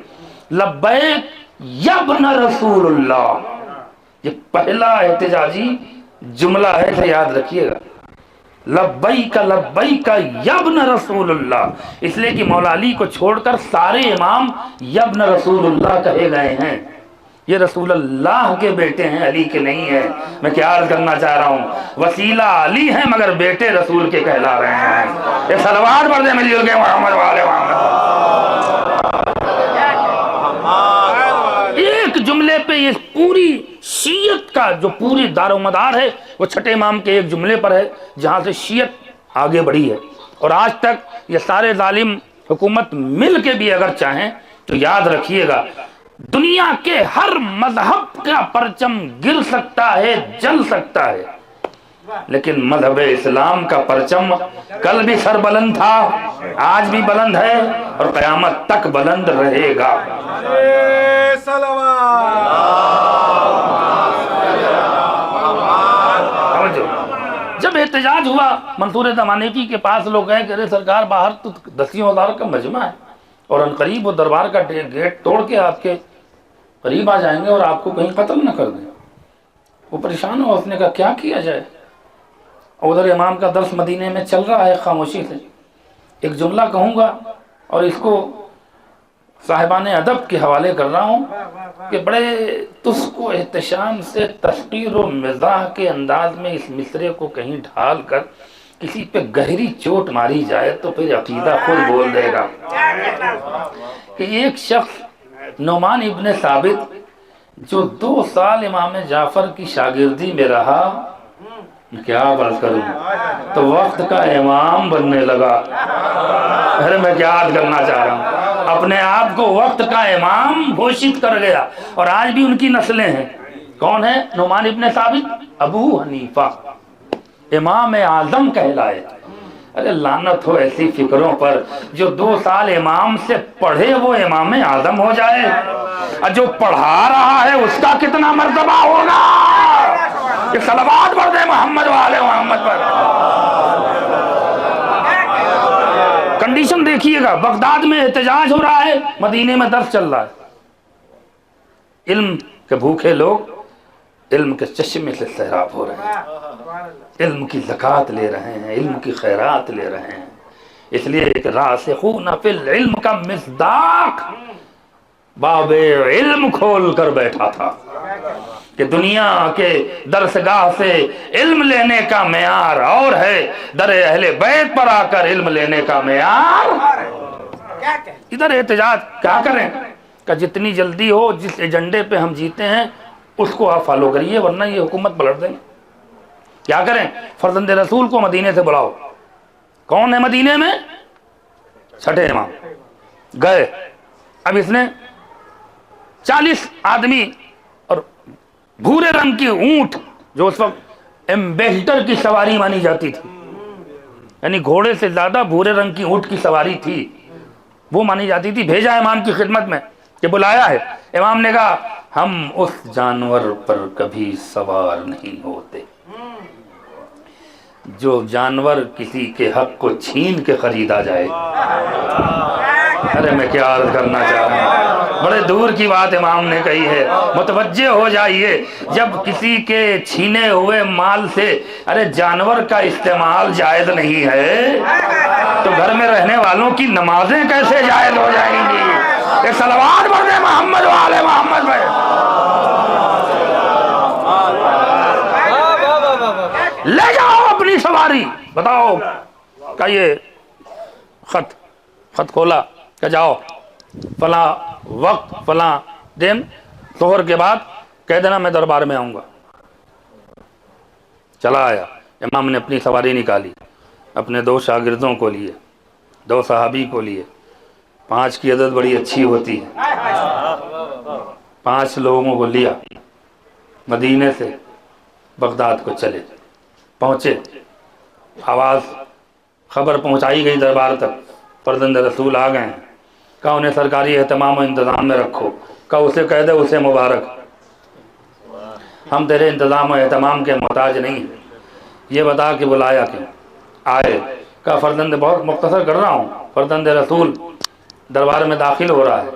لبیک یا ابن رسول اللہ, یہ پہلا احتجاجی جملہ ہے, تو یاد رکھیے گا. لبیک لبیک یا ابن رسول اللہ, اس لیے کہ مولا علی کو چھوڑ کر سارے امام یا ابن رسول اللہ کہے گئے ہیں. یہ رسول اللہ کے بیٹے ہیں, علی کے نہیں ہیں. میں کیا عرض کرنا چاہ رہا ہوں, وسیلہ علی ہیں مگر بیٹے رسول کے کہلا رہے ہیں. یہ صلوات پڑھ دیں مل جل کے محمد والے محمد. ایک جملے پہ یہ پوری شیعت کا جو پوری دار و مدار ہے وہ چھٹے امام کے ایک جملے پر ہے, جہاں سے شیعت آگے بڑھی ہے. اور آج تک یہ سارے ظالم حکومت مل کے بھی اگر چاہیں تو یاد رکھیے گا دنیا کے ہر مذہب کا پرچم گر سکتا ہے, جل سکتا ہے, لیکن مذہب اسلام کا پرچم کل بھی سر بلند تھا, آج بھی بلند ہے, اور قیامت تک بلند رہے گا. جب احتجاج ہوا منصور دوانقی کے پاس لوگ گئے کہ ارے سرکار باہر تو 10,000 کا مجمع ہے, اور عنقریب وہ دربار کا گیٹ توڑ کے آپ کے قریب آ جائیں گے اور آپ کو کہیں قتل نہ کر دیں. وہ پریشان ہوا, اس نے کہا کیا کیا جائے. ادھر امام کا درس مدینے میں چل رہا ہے خاموشی سے. ایک جملہ کہوں گا اور اس کو صاحبان ادب کے حوالے کر رہا ہوں کہ بڑے تسک و احتشام سے تحقیر و مزاح کے انداز میں اس مصرے کو کہیں ڈھال کر کسی پہ گہری چوٹ ماری جائے تو پھر عقیدہ خود بول دے گا کہ ایک شخص نعمان ابن ثابت جو 2 سال امام جعفر کی شاگردی میں رہا، کیا عرض کروں، تو وقت کا امام بننے لگا۔ ارے میں کیا عرض کرنا چاہ رہا ہوں، اپنے آپ کو وقت کا امام گھوشت کر گیا، اور آج بھی ان کی نسلیں ہیں۔ کون ہے؟ نعمان ابن ثابت، ابو حنیفہ امام اعظم کہلائے۔ ارے لعنت ہو ایسی فکروں پر، جو 2 سال امام سے پڑھے وہ امام اعظم ہو جائے، اور جو پڑھا رہا ہے اس کا کتنا مرتبہ ہوگا؟ کہ صلوات پڑھ دے محمد والے محمد پر۔ کنڈیشن دیکھیے گا، بغداد میں احتجاج ہو رہا ہے، مدینے میں درس چل رہا ہے۔ علم کے بھوکے لوگ علم کے چشمے سے سیراب ہو رہے ہیں، علم کی زکوٰۃ لے رہے ہیں، علم کی خیرات لے رہے ہیں۔ اس لیے ایک راسخون فی العلم کا مصداق باب علم کھول کر بیٹھا تھا کہ دنیا کے درسگاہ سے علم لینے کا معیار اور ہے، در اہل بیت پر آ کر علم لینے کا معیار۔ ادھر احتجاج کیا کریں کہ جتنی جلدی ہو جس ایجنڈے پہ ہم جیتے ہیں اس کو آپ فالو کریے، ورنہ یہ حکومت پلٹ دیں گے۔ کیا کریں؟ فرزند رسول کو مدینے سے بلاؤ۔ کون ہے مدینے میں؟ 6 امام گئے۔ اب اس نے 40 آدمی اور بھورے رنگ کی اونٹ، جو اس وقت ایمبیسڈر کی سواری مانی جاتی تھی، یعنی گھوڑے سے زیادہ بھورے رنگ کی اونٹ کی سواری تھی، وہ مانی جاتی تھی، بھیجا امام کی خدمت میں کہ بلایا ہے۔ امام نے کہا ہم اس جانور پر کبھی سوار نہیں ہوتے جو جانور کسی کے حق کو چھین کے خریدا جائے۔ ارے میں کیا عرض کرنا چاہ رہا ہوں، بڑے دور کی بات امام نے کہی ہے، متوجہ ہو جائیے۔ جب کسی کے چھینے ہوئے مال سے ارے جانور کا استعمال جائز نہیں ہے تو گھر میں رہنے والوں کی نمازیں کیسے جائز ہو جائیں گی؟ کہ صلوات پڑھ دے محمد والے محمد پہ۔ لے جاؤ اپنی سواری، بتاؤ کہ یہ خط کھولا کہ جاؤ فلاں وقت فلاں دن ظہر کے بعد کہہ دینا میں دربار میں آؤں گا۔ چلا آیا، امام نے اپنی سواری نکالی، اپنے 2 شاگردوں کو لیے، 2 صحابی کو لیے۔ 5 کی عدد بڑی اچھی ہوتی ہے، 5 لوگوں کو لیا، مدینے سے بغداد کو چلے، پہنچے، آواز خبر پہنچائی گئی دربار تک، فرزند رسول آ گئے ہیں۔ کہا انہیں سرکاری اہتمام و انتظام میں رکھو، کہا اسے کہہ دے اسے مبارک، ہم تیرے انتظام و اہتمام کے محتاج نہیں ہیں، یہ بتا کہ بلایا کیوں آئے؟ کہا فرزند، بہت مختصر کر رہا ہوں، فرزند رسول دربار میں داخل ہو رہا ہے،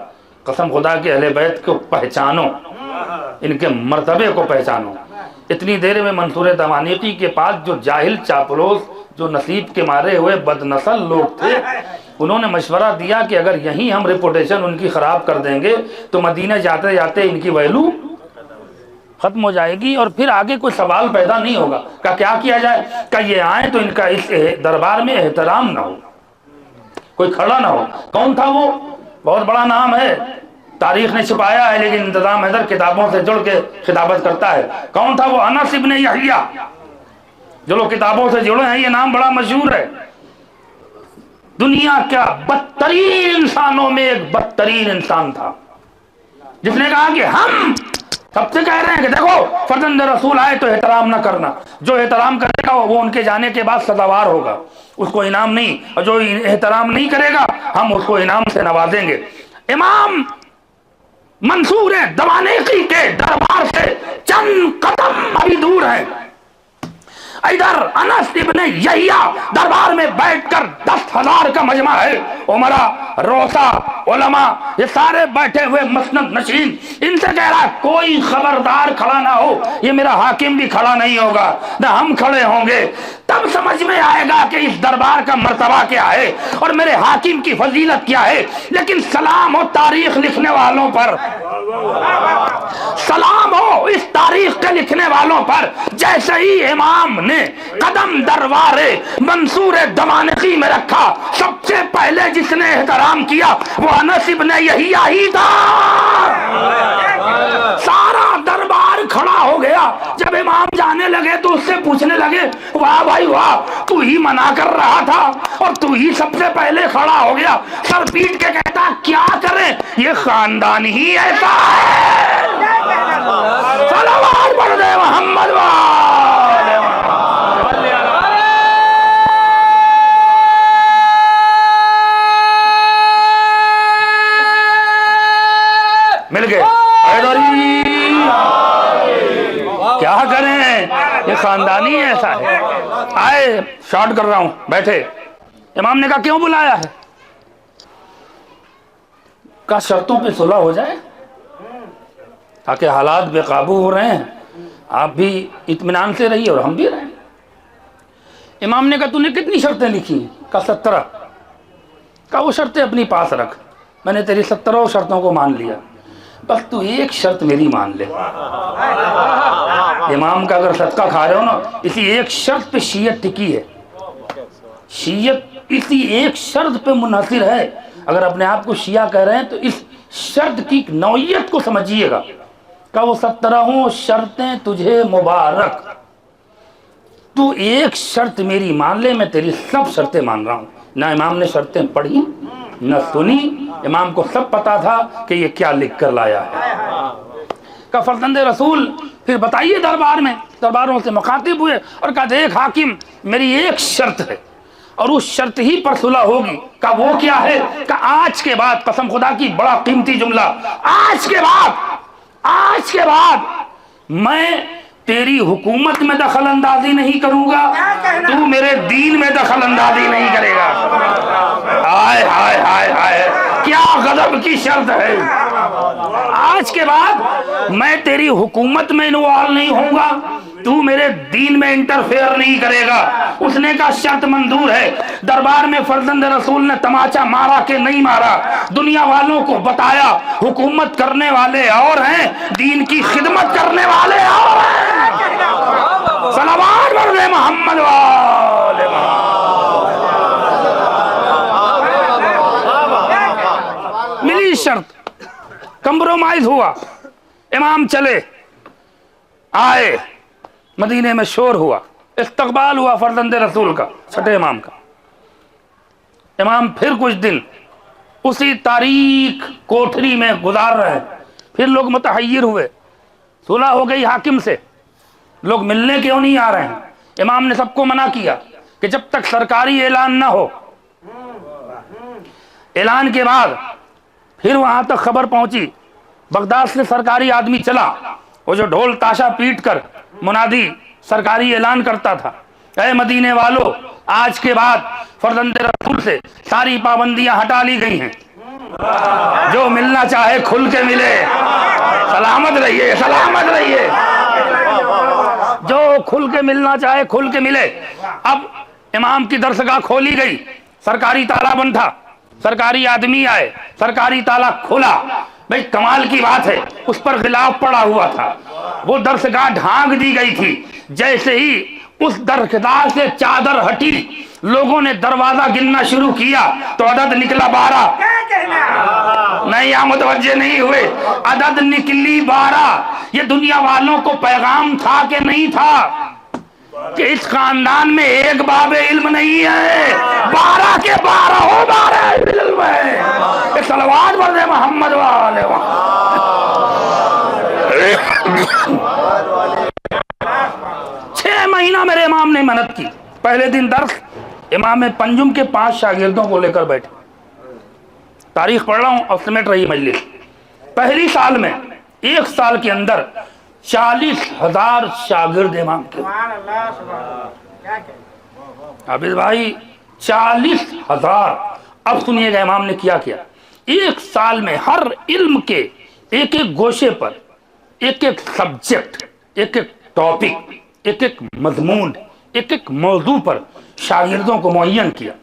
قسم خدا کہ اہل بیت کو پہچانو، ان کے مرتبے کو پہچانو۔ اتنی دیر میں منصور دمانیقی کے پاس جو جاہل چاپلوس، جو نصیب کے مارے ہوئے بد نسل لوگ تھے، انہوں نے مشورہ دیا کہ اگر یہیں ہم ریپوٹیشن ان کی خراب کر دیں گے تو مدینہ جاتے جاتے ان کی ویلو ختم ہو جائے گی اور پھر آگے کوئی سوال پیدا نہیں ہوگا۔ کہ کیا کیا جائے؟ کہ یہ آئیں تو ان کا اس دربار میں احترام نہ ہو، کوئی کھڑا نہ ہو۔ کون تھا وہ؟ بہت بڑا نام ہے، تاریخ نے چھپایا ہے، لیکن انتظام حیدر کتابوں سے جڑ کے خطابت کرتا ہے۔ کون تھا وہ؟ انس ابن یحییٰ۔ جو لوگ کتابوں سے جڑے ہیں یہ نام بڑا مشہور ہے۔ دنیا کا بدترین انسانوں میں ایک بدترین انسان تھا، جس نے کہا کہ ہم سب سے کہہ رہے ہیں کہ دیکھو فرزند رسول آئے تو احترام نہ کرنا، جو احترام کرے گا وہ ان کے جانے کے بعد سزاوار ہوگا، اس کو انعام نہیں، اور جو احترام نہیں کرے گا ہم اس کو انعام سے نوازیں گے۔ امام منصور دمانیقی کے دربار سے چند قدم ابھی دور ہے، ادھر انس ابن یحییٰ دربار میں بیٹھ کر 10,000 کا مجمع ہے، عمرا، روسا، علماء، یہ سارے بیٹھے ہوئے مسند نشین، ان سے کہہ رہا کوئی خبردار کھڑا نہ ہو، یہ میرا حاکم بھی کھڑا نہیں ہوگا نہ ہم کھڑے ہوں گے، تب سمجھ میں آئے گا کہ اس دربار کا مرتبہ کیا ہے اور میرے حاکم کی فضیلت کیا ہے۔ لیکن سلام ہو تاریخ لکھنے والوں پر، سلام ہو اس تاریخ کے لکھنے والوں پر، جیسے ہی امام نے قدم دروار منصور دمانقی میں رکھا، سب سے پہلے جس نے احترام کیا وہ انس ابن یحییٰ ہی تھا۔ سارا دربار کھڑا ہو گیا، جب امام جانے لگے تو اس سے پوچھنے لگے واہ بھائی واہ، تو ہی منع کر رہا تھا اور تو ہی سب سے پہلے کھڑا ہو گیا۔ سر پیٹ کے کہتا کیا کریں، یہ خاندان ہی ایسا ہے۔ صلوات پڑھ دے محمد والے مل گئے کیا کریں، یہ خاندانی ایسا ہے۔ آئے شارٹ کر رہا ہوں، بیٹھے۔ امام نے کہا کیوں بلایا ہے؟ کہا شرطوں پہ صلح ہو جائے تاکہ حالات بے قابو ہو رہے ہیں، آپ بھی اطمینان سے رہیے اور ہم بھی رہیں۔ امام نے کہا تو نے کتنی شرطیں لکھی ہیں؟ کہا 17۔ کہا وہ شرطیں اپنی پاس رکھ، میں نے تیری 17 شرطوں کو مان لیا، بس تو ایک شرط میری مان لے۔ امام کا اگر صدقہ کھا رہے ہو نا، اسی ایک شرط پہ شیعت ٹکی ہے، شیعت اسی ایک شرط پہ منحصر ہے۔ اگر اپنے آپ کو شیعہ کہہ رہے ہیں تو اس شرط کی نوعیت کو سمجھیے گا۔ کہ وہ 17 شرطیں تجھے مبارک، تو ایک شرط میری مان لے، میں تیری سب شرطیں مان رہا ہوں۔ نہ امام نے شرطیں پڑھی نہ سنی، امام کو سب پتا تھا کہ یہ کیا لکھ کر لایا ہے۔ کہ فرزند رسول پھر بتائیے دربار میں، درباروں سے مخاطب ہوئے اور کہا دیکھ حاکم، میری ایک شرط ہے اور اس شرط ہی پر صلح ہوگی۔ کہ وہ کیا ہے؟ کہ آج کے بعد، قسم خدا کی بڑا قیمتی جملہ، آج کے بعد میں تیری حکومت میں دخل اندازی نہیں کروں گا، تو میرے دین میں دخل اندازی نہیں کرے گا۔ ہائے ہائے ہائے ہائے، کیا غضب کی شرط ہے۔ آج کے بعد میں تیری حکومت میں انوالو نہیں ہوں گا، تو میرے دین میں انٹرفیئر نہیں کرے گا۔ اس نے کہا شرط منظور ہے۔ دربار میں فرزند رسول نے تماچا مارا کہ نہیں مارا، دنیا والوں کو بتایا حکومت کرنے والے اور ہیں، دین کی خدمت کرنے والے اور ہیں۔ صلوات پڑھ دے محمد والے ملی شرط، کمپرومائز ہوا، امام چلے، آئے، مدینے میں شور ہوا، استقبال ہوا فرزند رسول کا، چھٹے امام کا۔ امام پھر کچھ دن اسی تاریک کوٹھری میں گزار رہے ہیں، پھر لوگ متحیر ہوئے، صلح ہو گئی حاکم سے، لوگ ملنے کیوں نہیں آ رہے ہیں؟ امام نے سب کو منع کیا کہ جب تک سرکاری اعلان نہ ہو۔ اعلان کے بعد پھر وہاں تک خبر پہنچی، بغداد سے سرکاری آدمی چلا، وہ جو ڈھول تاشا پیٹ کر منادی سرکاری اعلان کرتا تھا، اے مدینے والو، آج کے بعد فرزند رسول سے ساری پابندیاں ہٹا لی گئی ہیں، جو ملنا چاہے کھل کے ملے، سلامت رہیے سلامت رہیے، جو کھل کے ملنا چاہے کھل کے ملے۔ اب امام کی درسگاہ کھولی گئی، سرکاری تالا بند تھا، سرکاری آدمی آئے، سرکاری تالا کھلا، بھئی کمال کی بات ہے، اس پر غلاف پڑا ہوا تھا، وہ درسگاہ ڈھانک دی گئی تھی۔ جیسے ہی اس درسگاہ سے چادر ہٹی، لوگوں نے دروازہ گننا شروع کیا تو عدد نکلا 12۔ نہیں آپ متوجہ نہیں ہوئے، عدد نکلی 12۔ یہ دنیا والوں کو پیغام تھا کہ نہیں تھا کہ اس خاندان میں ایک باب علم نہیں ہے، 12 کے 12 ہو 12 علم ہے۔ صلوات پڑھ دے محمد والے۔ 6 مہینہ میرے امام نے محنت کی۔ پہلے دن درس، امام پنجم کے 5 شاگردوں کو لے کر بیٹھے، تاریخ پڑھ رہا ہوں اور سمیٹ رہی مجلس۔ پہلی سال میں، 1 سال کے اندر 40,000 شاگرد امام کے. سبحان اللہ سبحان اللہ. کیا کہتے عابد بھائی 40,000. اب سنیے گا امام نے کیا کیا. ایک سال میں ہر علم کے ایک ایک گوشے پر ایک ایک سبجیکٹ، ایک ایک ٹاپک، ایک ایک مضمون، ایک ایک موضوع پر شاگردوں کو معین کیا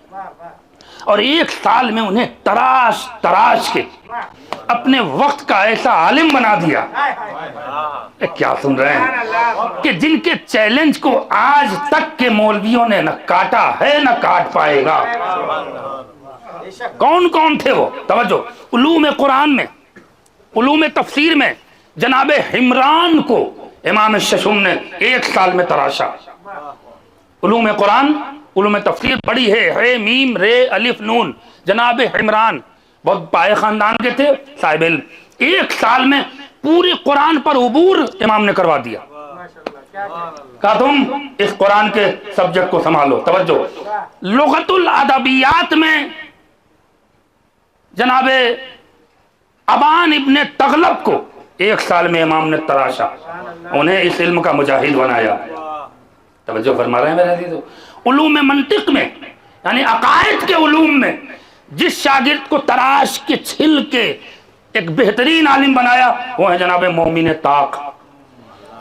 اور ایک سال میں انہیں تراش تراش کے اپنے وقت کا ایسا عالم بنا دیا. کیا سن رہے ہیں کہ جن کے چیلنج کو آج تک کے مولویوں نے نہ کاٹا ہے نہ کاٹ پائے گا. کون کون تھے وہ؟ توجہ. علوم قرآن میں، علوم تفسیر میں جناب حمران کو امام ششم نے ایک سال میں تراشا. علوم قرآن، علوم تفسیر پڑھی ہے میم رے الف نون. جناب حمران بہت پائے خاندان کے تھے، صاحب علم. ایک سال میں پوری قرآن پر عبور امام نے کروا دیا. کہا تم اس قرآن کے سبجیکٹ کو سنبھالو. توجہ. لغت الادبیات میں جناب ابان ابن تغلب کو ایک سال میں امام نے تراشا، انہیں اس علم کا مجاہد بنایا. توجہ فرما رہے ہیں میرے عزیزو. علوم منطق میں یعنی عقائد کے علوم میں جس شاگرد کو تراش کے چھل کے ایک بہترین عالم بنایا وہ ہے جناب مومن طاق.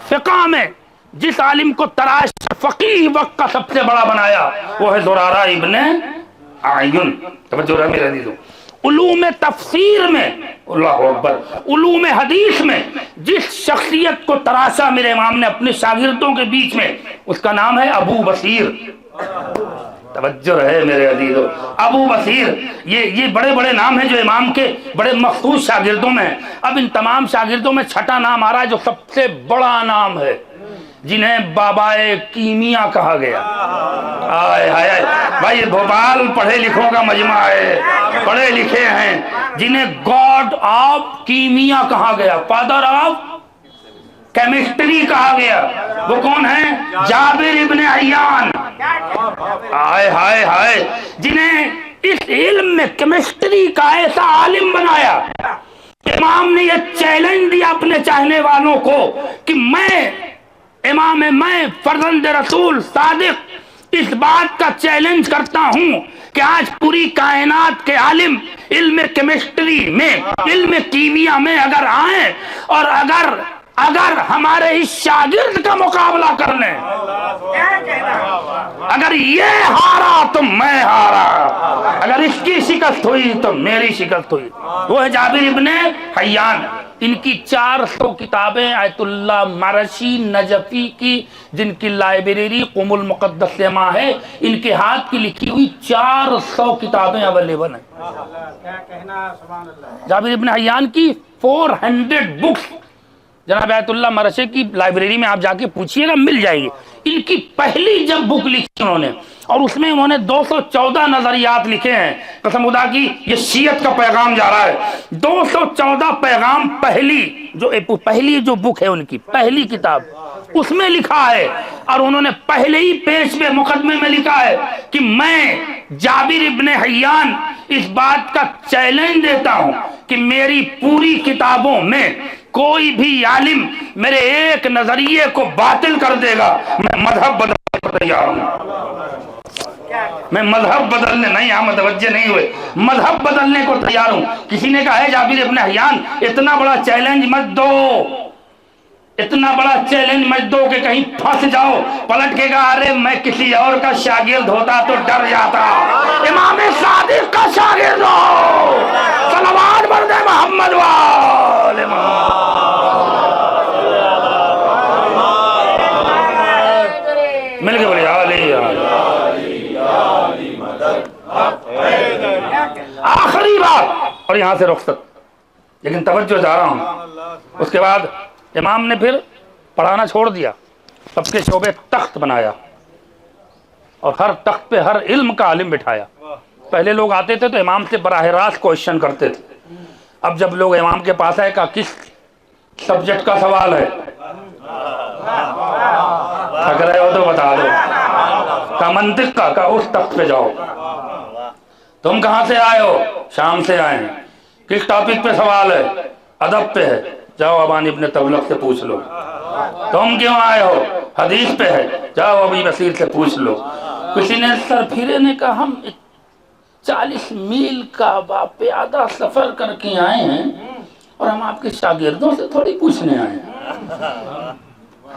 فقہ میں جس عالم کو تراش فقیہ وقت کا سب سے بڑا بنایا وہ ہے زرارہ ابن اعین. توجہ رہے میرے عزیزو. علوم تفسیر میں اللہ اکبر، علوم حدیث میں جس شخصیت کو تراشا میرے امام نے اپنے شاگردوں کے بیچ میں اس کا نام ہے ابو بصیر. توجہ رہے میرے عزیزو. ابو بصیر یہ بڑے بڑے نام ہیں جو امام کے بڑے مخصوص شاگردوں میں ہیں. اب ان تمام شاگردوں میں چھٹا نام آ رہا ہے جو سب سے بڑا نام ہے، جنہیں بابائے کیمیا کہا گیا. آئے ہائے بھائی، بھوپال پڑھے لکھوں کا مجمع ہے، پڑھے لکھے ہیں، جنہیں گاڈ آف کیمیا کہا گیا، فادر آف کیمسٹری کہا گیا. وہ کون ہیں؟ جابر ابن حیان. آئے ہائے ہائے، جنہیں اس علم میں کیمسٹری کا ایسا عالم بنایا. امام نے یہ چیلنج دیا اپنے چاہنے والوں کو کہ میں فرزند رسول صادق اس بات کا چیلنج کرتا ہوں کہ آج پوری کائنات کے عالم علم کیمسٹری میں، علم کیمیا میں اگر آئیں اور اگر ہمارے اس شاگرد کا مقابلہ کر لیں، اگر یہ ہارا تو میں ہارا، اگر اس کی شکست ہوئی تو میری شکست ہوئی. وہ ہے جابر ابن حیان. ان کی 400 کتابیں آیت اللہ مرشی نجفی کی، جن کی لائبریری قم المقدس سے ماں ہے، ان کے ہاتھ کی لکھی ہوئی 400 کتابیں اویلیبل ہیں. کیا کہنا سبحان اللہ. جابر ابن حیان کی 400 بکس جناب آیت اللہ مرشی کی لائبریری میں آپ جا کے پوچھئے گا، مل جائے گی. ان کی پہلی جب بک لکھی انہوں نے اور اس میں انہوں نے 214 نظریات لکھے ہیں. قسم خدا کی یہ شیعت کا پیغام جا رہا ہے. 214 پیغام پہلی جو بک ہے ان کی پہلی کتاب اس میں لکھا ہے. اور انہوں نے پہلے ہی پیش میں مقدمے میں لکھا ہے کہ میں جابر ابن حیان اس بات کا چیلنج دیتا ہوں کہ میری پوری کتابوں میں کوئی بھی عالم میرے ایک نظریے کو باطل کر دے گا، میں مذہب بدلنے کو تیار ہوں. میں مذہب بدلنے نہیں، ہاں متوجہ نہیں ہوئے، مذہب بدلنے کو تیار ہوں. کسی نے کہا ہے جابر ابن حیان اتنا بڑا چیلنج مت دو، اتنا بڑا چیلنج مت دو کہ کہیں پھنس جاؤ. پلٹ کے کہا ارے میں کسی اور کا شاگرد ہوتا تو ڈر جاتا، امام صادق کا شاگرد ہو. صلوات بر دے محمد وآل محمد. مل کے بولے آخری بات اور یہاں سے رخصت. لیکن توجہ جا رہا ہوں. اس کے بعد امام نے پھر پڑھانا چھوڑ دیا، سب کے شعبے تخت بنایا اور ہر تخت پہ ہر علم کا عالم بٹھایا. پہلے لوگ آتے تھے تو امام سے براہ راست کوشچن کرتے تھے. اب جب لوگ امام کے پاس آئے کہا کس سبجیکٹ کا سوال ہے؟ تھک رہے ہو تو بتا دو. کہا منطق کا. کہا اس تخت پہ جاؤ. تم کہاں سے آئے ہو؟ شام سے آئے ہیں. کس ٹاپک پہ سوال ہے؟ ادب پہ ہے. جاؤ ابان ابن تغلب سے پوچھ لو. تم کیوں آئے ہو؟ حدیث پہ ہے، جاؤ ابھی بصیر سے پوچھ لو۔ کسی نے سر پھیرے نے کہا ہم 40 میل کا باپیادہ سفر کر کے آئے ہیں اور ہم آپ کے شاگردوں سے تھوڑی پوچھنے آئے ہیں،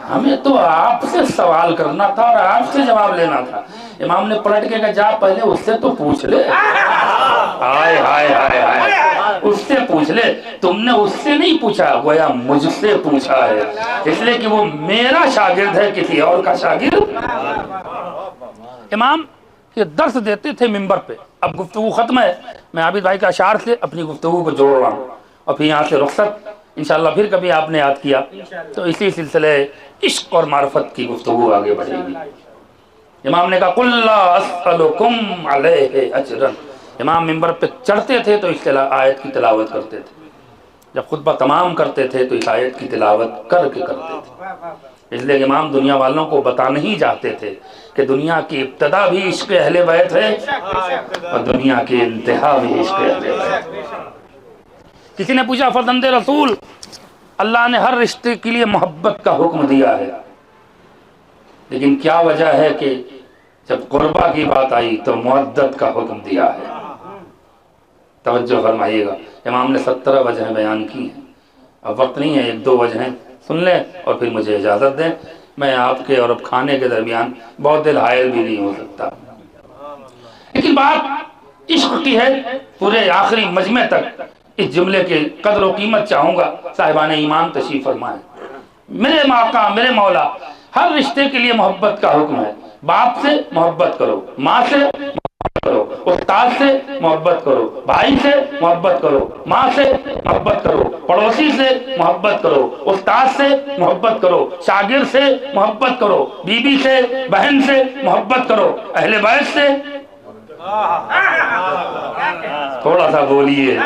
ہمیں تو آپ سے سوال کرنا تھا اور آپ سے جواب لینا تھا۔ امام نے پلٹ کے کہا جا پہلے اس سے تو پوچھ لے۔ ہائے ہائے ہائے ہائے، اس سے پوچھ لے، تم نے اس سے نہیں پوچھا، گویا مجھ سے پوچھا ہے، اس لیے کہ وہ میرا شاگرد ہے، کسی اور کا شاگرد۔ امام یہ درس دیتے تھے منبر پہ، اب گفتگو ختم ہے، میں عابد بھائی کا اشعار سے اپنی گفتگو کو جوڑ رہا ہوں اور پھر یہاں سے رخصت۔ انشاءاللہ پھر کبھی آپ نے یاد کیا تو اسی سلسلے عشق اور معرفت کی گفتگو آگے بڑھے گی۔ امام نے کہا قُلْ لَا أَسْأَلُكُمْ عَلَيْهِ أَجْرًا۔ امام منبر پہ چڑھتے تھے تو اس آیت کی تلاوت کرتے تھے، جب خطبہ تمام کرتے تھے تو اس آیت کی تلاوت کر کے کرتے تھے، اس لیے امام دنیا والوں کو بتانا ہی چاہتے تھے کہ دنیا کی ابتدا بھی عشق اہل بیت ہے اور دنیا کی انتہا بھی عشق اہل بیت ہے۔ کسی نے پوچھا فرزند رسول، اللہ نے ہر رشتے کے لیے محبت کا حکم دیا ہے، لیکن کیا وجہ ہے کہ جب قربہ کی بات آئی تو مودت کا حکم دیا ہے؟ توجہ فرمائیے گا، امام نے 17 وجہیں بیان کی ہیں، اب وقت نہیں ہے، 1-2 وجہیں سن لیں اور پھر مجھے اجازت دیں، میں آپ کے اور اب کھانے کے درمیان بہت دل حائل بھی نہیں ہو سکتا۔ لیکن بات عشق کی ہے، پورے آخری مجمع تک اس جملے کے قدر و قیمت چاہوں گا، صاحبان ایمان تشریف فرمائیں۔ میرے آقا میرے مولا، ہر رشتے کے لیے محبت کا حکم ہے، باپ سے محبت کرو، ماں سے محبت کرو، استاد سے محبت کرو، بھائی سے محبت کرو، ماں سے محبت کرو، پڑوسی سے محبت کرو، استاد سے محبت کرو، شاگرد سے محبت کرو، بیوی سے بہن سے محبت کرو، اہل بیت سے تھوڑا سا بولیے،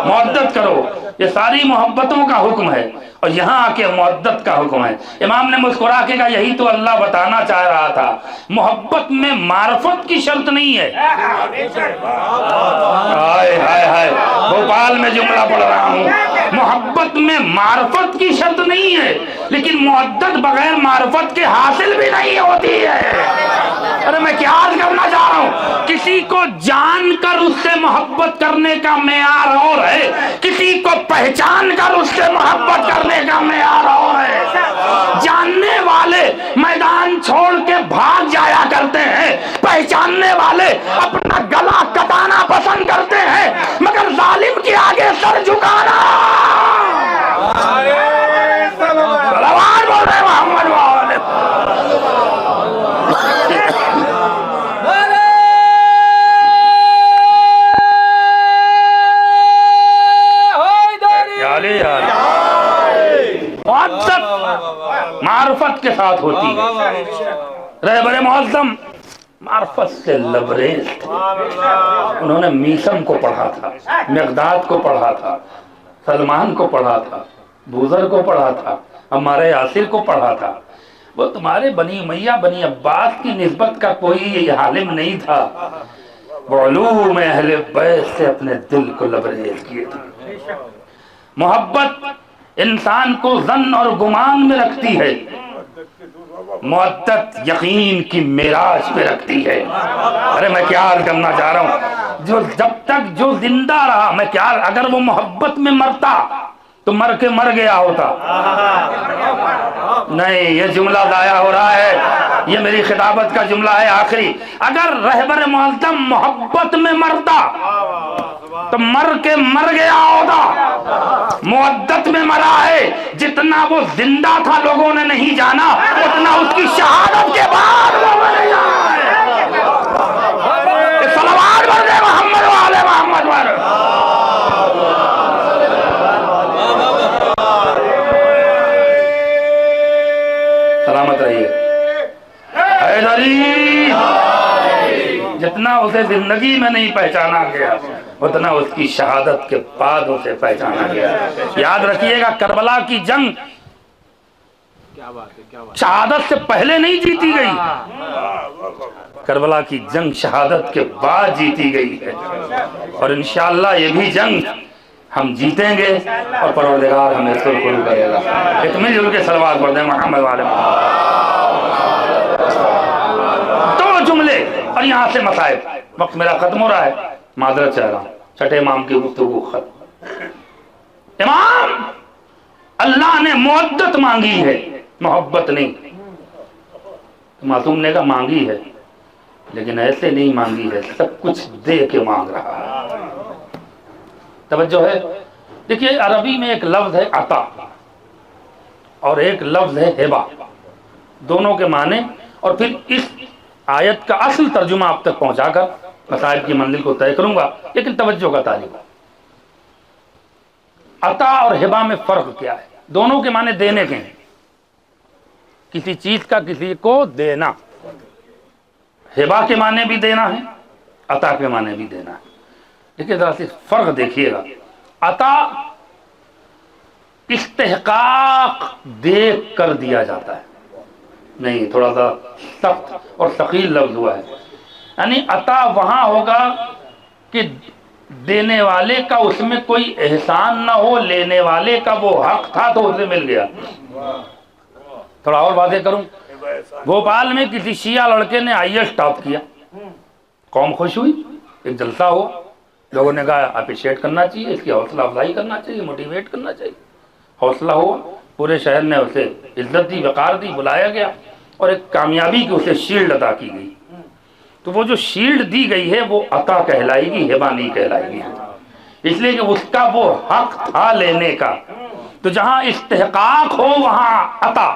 محبت کرو، یہ ساری محبتوں کا حکم ہے اور یہاں آ کے محبت کا حکم ہے۔ امام نے مسکرا کے کہا یہی تو اللہ بتانا چاہ رہا تھا، محبت میں معرفت کی شرط نہیں ہے۔ ہائے ہائے ہائے، بھوپال میں جملہ پڑھ رہا ہوں، محبت میں معرفت کی شرط نہیں ہے، لیکن محبت بغیر معرفت کے حاصل بھی نہیں ہوتی ہے۔ ارے میں کیا عرض کرنا چاہ رہا ہوں، کسی کو جان کر اس سے محبت کرنے کا معیار اور ہے، کسی کو پہچان کر اس سے محبت کرنے کا معیار اور ہے۔ جاننے والے میدان چھوڑ کے بھاگ جایا کرتے ہیں، پہچاننے والے اپنا گلا کٹانا پسند کرتے ہیں، مگر ظالم کے آگے سر جھکانا۔ صلوات بول رہے محمد والے۔ معرفت کے ساتھ ہوتی ہے۔ رہبر معظم معرفت سے لبریز تھے، انہوں نے میسم کو پڑھا تھا، مقداد کو پڑھا تھا، سلمان کو پڑھا تھا، بوذر کو پڑھا تھا، عمار یاسر کو پڑھا تھا۔ وہ تمہارے بنی امیہ بنی عباس کی نسبت کا کوئی عالم نہیں تھا، وہ علوم اہل بیت سے اپنے دل کو لبریز کیے تھے۔ محبت انسان کو ظن اور گمان میں رکھتی ہے، مودت یقین کی معراج پہ رکھتی ہے۔ ارے میں کیا عرض کرنا چاہ رہا ہوں، جو جب تک جو زندہ رہا، میں کیا اگر وہ محبت میں مرتا تو مر کے مر گیا ہوتا۔ نہیں، یہ جملہ ضائع ہو رہا ہے، یہ میری خطابت کا جملہ ہے آخری۔ اگر رہبر معظم محبت میں مرتا تو مر کے مر گیا ہوتا، مودت میں مرا ہے، جتنا وہ زندہ تھا لوگوں نے نہیں جانا، اتنا اس کی شہادت کے بعد لوگوں نے جانا ہے۔ صلوات بولے محمد والے محمد والے۔ سلامت رہیے۔ حیدری جتنا اسے زندگی میں نہیں پہچانا گیا اتنا اس کی شہادت کے بعد اسے پہچانا گیا۔ یاد رکھیے گا، کربلا کی جنگ شہادت سے پہلے نہیں جیتی گئی، کربلا کی جنگ شہادت کے بعد جیتی گئی ہے، اور انشاءاللہ یہ بھی جنگ ہم جیتیں گے اور پروردگار ہمیں سرخرو کرے گا. ایک مل جل کے صلوات پڑھ دیں محمد والے محمد. دو جملے اور یہاں سے مسائل. وقت میرا ختم ہو رہا ہے, معذرت چاہ رہا ہوں. چھٹے امام کی گفتگو ختم. امام, اللہ نے مودت مانگی ہے, محبت نہیں. معصوم نے کہا مانگی ہے لیکن ایسے نہیں مانگی ہے, سب کچھ دے کے مانگ رہا ہے. توجہ ہے. دیکھیے عربی میں ایک لفظ ہے عطا اور ایک لفظ ہے ہبہ, دونوں کے معنی, اور پھر اس آیت کا اصل ترجمہ آپ تک پہنچا کر مسائل کی منزل کو طے کروں گا. لیکن توجہ کا طالب ہے, عطا اور ہبہ میں فرق کیا ہے؟ دونوں کے معنی دینے کے ہیں, کسی چیز کا کسی کو دینا. ہبہ کے معنی بھی دینا ہے, عطا کے معنی بھی دینا ہے. دیکھیے ذرا سی فرق دیکھیے گا. عطا استحقاق دیکھ کر دیا جاتا ہے, نہیں تھوڑا سا سخت اور ثقیل لفظ ہوا ہے. یعنی عطا وہاں ہوگا کہ دینے والے کا اس میں کوئی احسان نہ ہو, لینے والے کا وہ حق تھا تو اسے مل گیا. تھوڑا اور واضح کروں, بھوپال میں کسی شیعہ لڑکے نے IAS ٹاپ کیا, قوم خوش ہوئی, ایک جلسہ ہوا, لوگوں نے کہا اپریشیٹ کرنا چاہیے, اس کی حوصلہ افزائی کرنا چاہیے, موٹیویٹ کرنا چاہیے. حوصلہ ہوا, پورے شہر نے اسے عزت دی, وقار دی, بلایا گیا اور ایک کامیابی کی اسے شیلڈ عطا کی گئی. تو وہ جو شیلڈ دی گئی ہے وہ عطا کہلائے گی, ہبہ نہیں کہلائے گی, اس لیے کہ اس کا وہ حق تھا لینے کا. تو جہاں استحقاق ہو وہاں عطا,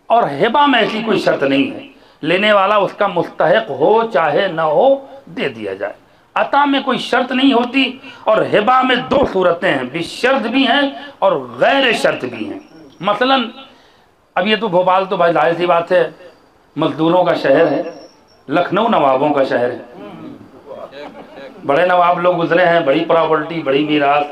اور ہبہ میں ایسی کوئی شرط نہیں ہے, لینے والا اس کا مستحق ہو چاہے نہ ہو دے دیا جائے. عطا میں کوئی شرط نہیں ہوتی, اور ہبہ میں دو صورتیں ہیں, بشرط بھی ہیں اور غیر شرط بھی ہیں. مثلا اب یہ تو بھوپال تو بھائی ظاہر سی بات ہے مزدوروں کا شہر ہے, لکھنؤ نوابوں کا شہر ہے. بڑے نواب لوگ گزرے ہیں, بڑی پراپرٹی, بڑی میراث,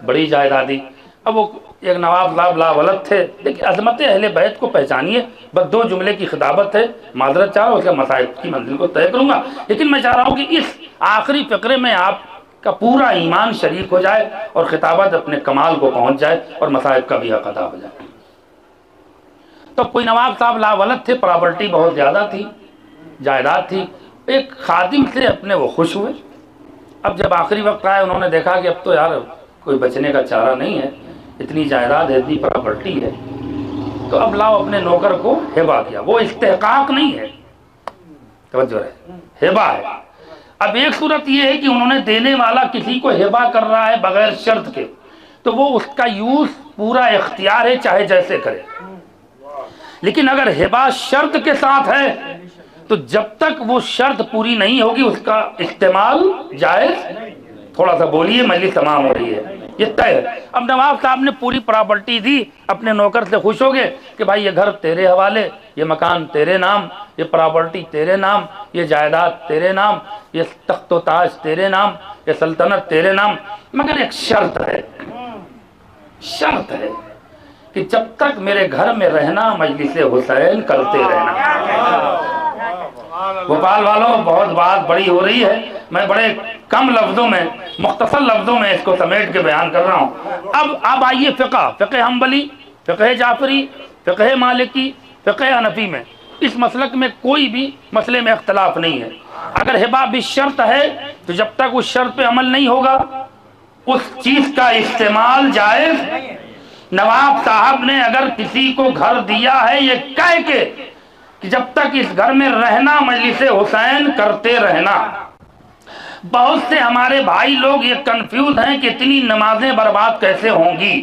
بڑی جائیدادی. اب وہ ایک نواب صاحب لاولد تھے, لیکن عظمت اہل بیت کو پہچانیے. بس دو جملے کی خطابت ہے, معذرت چاہ رہا ہوں, اس کے مسائل کی منزل کو طے کروں گا. لیکن میں چاہ رہا ہوں کہ اس آخری فقرے میں آپ کا پورا ایمان شریک ہو جائے اور خطابت اپنے کمال کو پہنچ جائے اور مسائل کا بھی حق ادا ہو جائے. تو کوئی نواب صاحب لاولد تھے, پراپرٹی بہت زیادہ تھی, جائیداد تھی. ایک خادم سے اپنے وہ خوش ہوئے. اب جب آخری وقت آئے, انہوں نے دیکھا کہ اب تو یار کوئی بچنے کا چارہ نہیں ہے, اتنی جائیداد ہے, اتنی پراپرٹی ہے, تو اب لاؤ اپنے نوکر کو ہبہ کیا. وہ استحقاق نہیں ہے, توجہ ہے, ہبہ ہے. اب ایک صورت یہ ہے کہ انہوں نے دینے والا کسی کو ہبہ کر رہا ہے بغیر شرط کے, تو وہ اس کا یوز پورا اختیار ہے, چاہے جیسے کرے. لیکن اگر ہبہ شرط کے ساتھ ہے تو جب تک وہ شرط پوری نہیں ہوگی اس کا استعمال جائز. تھوڑا سا بولیے, مجلس تمام ہو رہی ہے, یہ طے ہے. اب نواب صاحب نے پوری پراپرٹی دی, اپنے نوکر سے خوش ہو گئے کہ بھائی یہ گھر تیرے حوالے, یہ مکان تیرے نام, یہ پراپرٹی تیرے نام, یہ جائیداد تیرے نام, یہ تخت و تاج تیرے نام, یہ سلطنت تیرے نام. مگر ایک شرط ہے, شرط ہے کہ جب تک میرے گھر میں رہنا مجلس حسین کرتے رہنا. بھوپال والوں بہت بات بڑی ہو رہی ہے, میں بڑے کم لفظوں میں, مختصر لفظوں میں اس کو سمیٹ کے بیان کر رہا ہوں. اب آئیے فقہ حنبلی, فقہ جعفری, فقہ مالکی, فقہ حنفی میں اس مسلک میں کوئی بھی مسئلے میں اختلاف نہیں ہے. اگر ہبہ بھی شرط ہے تو جب تک اس شرط پہ عمل نہیں ہوگا اس چیز کا استعمال جائز. نواب صاحب نے اگر کسی کو گھر دیا ہے یہ کہہ کے کہ جب تک اس گھر میں رہنا مجلس حسین کرتے رہنا. بہت سے ہمارے بھائی لوگ یہ کنفیوز ہیں کہ اتنی نمازیں برباد کیسے ہوں گی,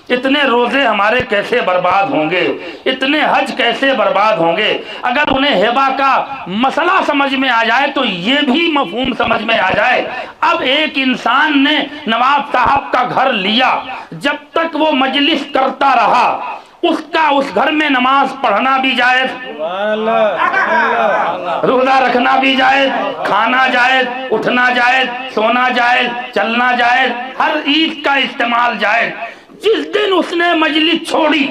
اتنے روزے ہمارے کیسے برباد ہوں گے, اتنے حج کیسے برباد ہوں گے. اگر انہیں ہبہ کا مسئلہ سمجھ میں آ جائے تو یہ بھی مفہوم سمجھ میں آ جائے. اب ایک انسان نے نواب صاحب کا گھر لیا, جب تک وہ مجلس کرتا رہا اس کا اس گھر میں نماز پڑھنا بھی جائز, روزہ رکھنا بھی جائز, کھانا جائز, اٹھنا جائز, سونا جائز, چلنا جائز, ہر عید کا استعمال جائز. جس دن اس نے مجلس چھوڑی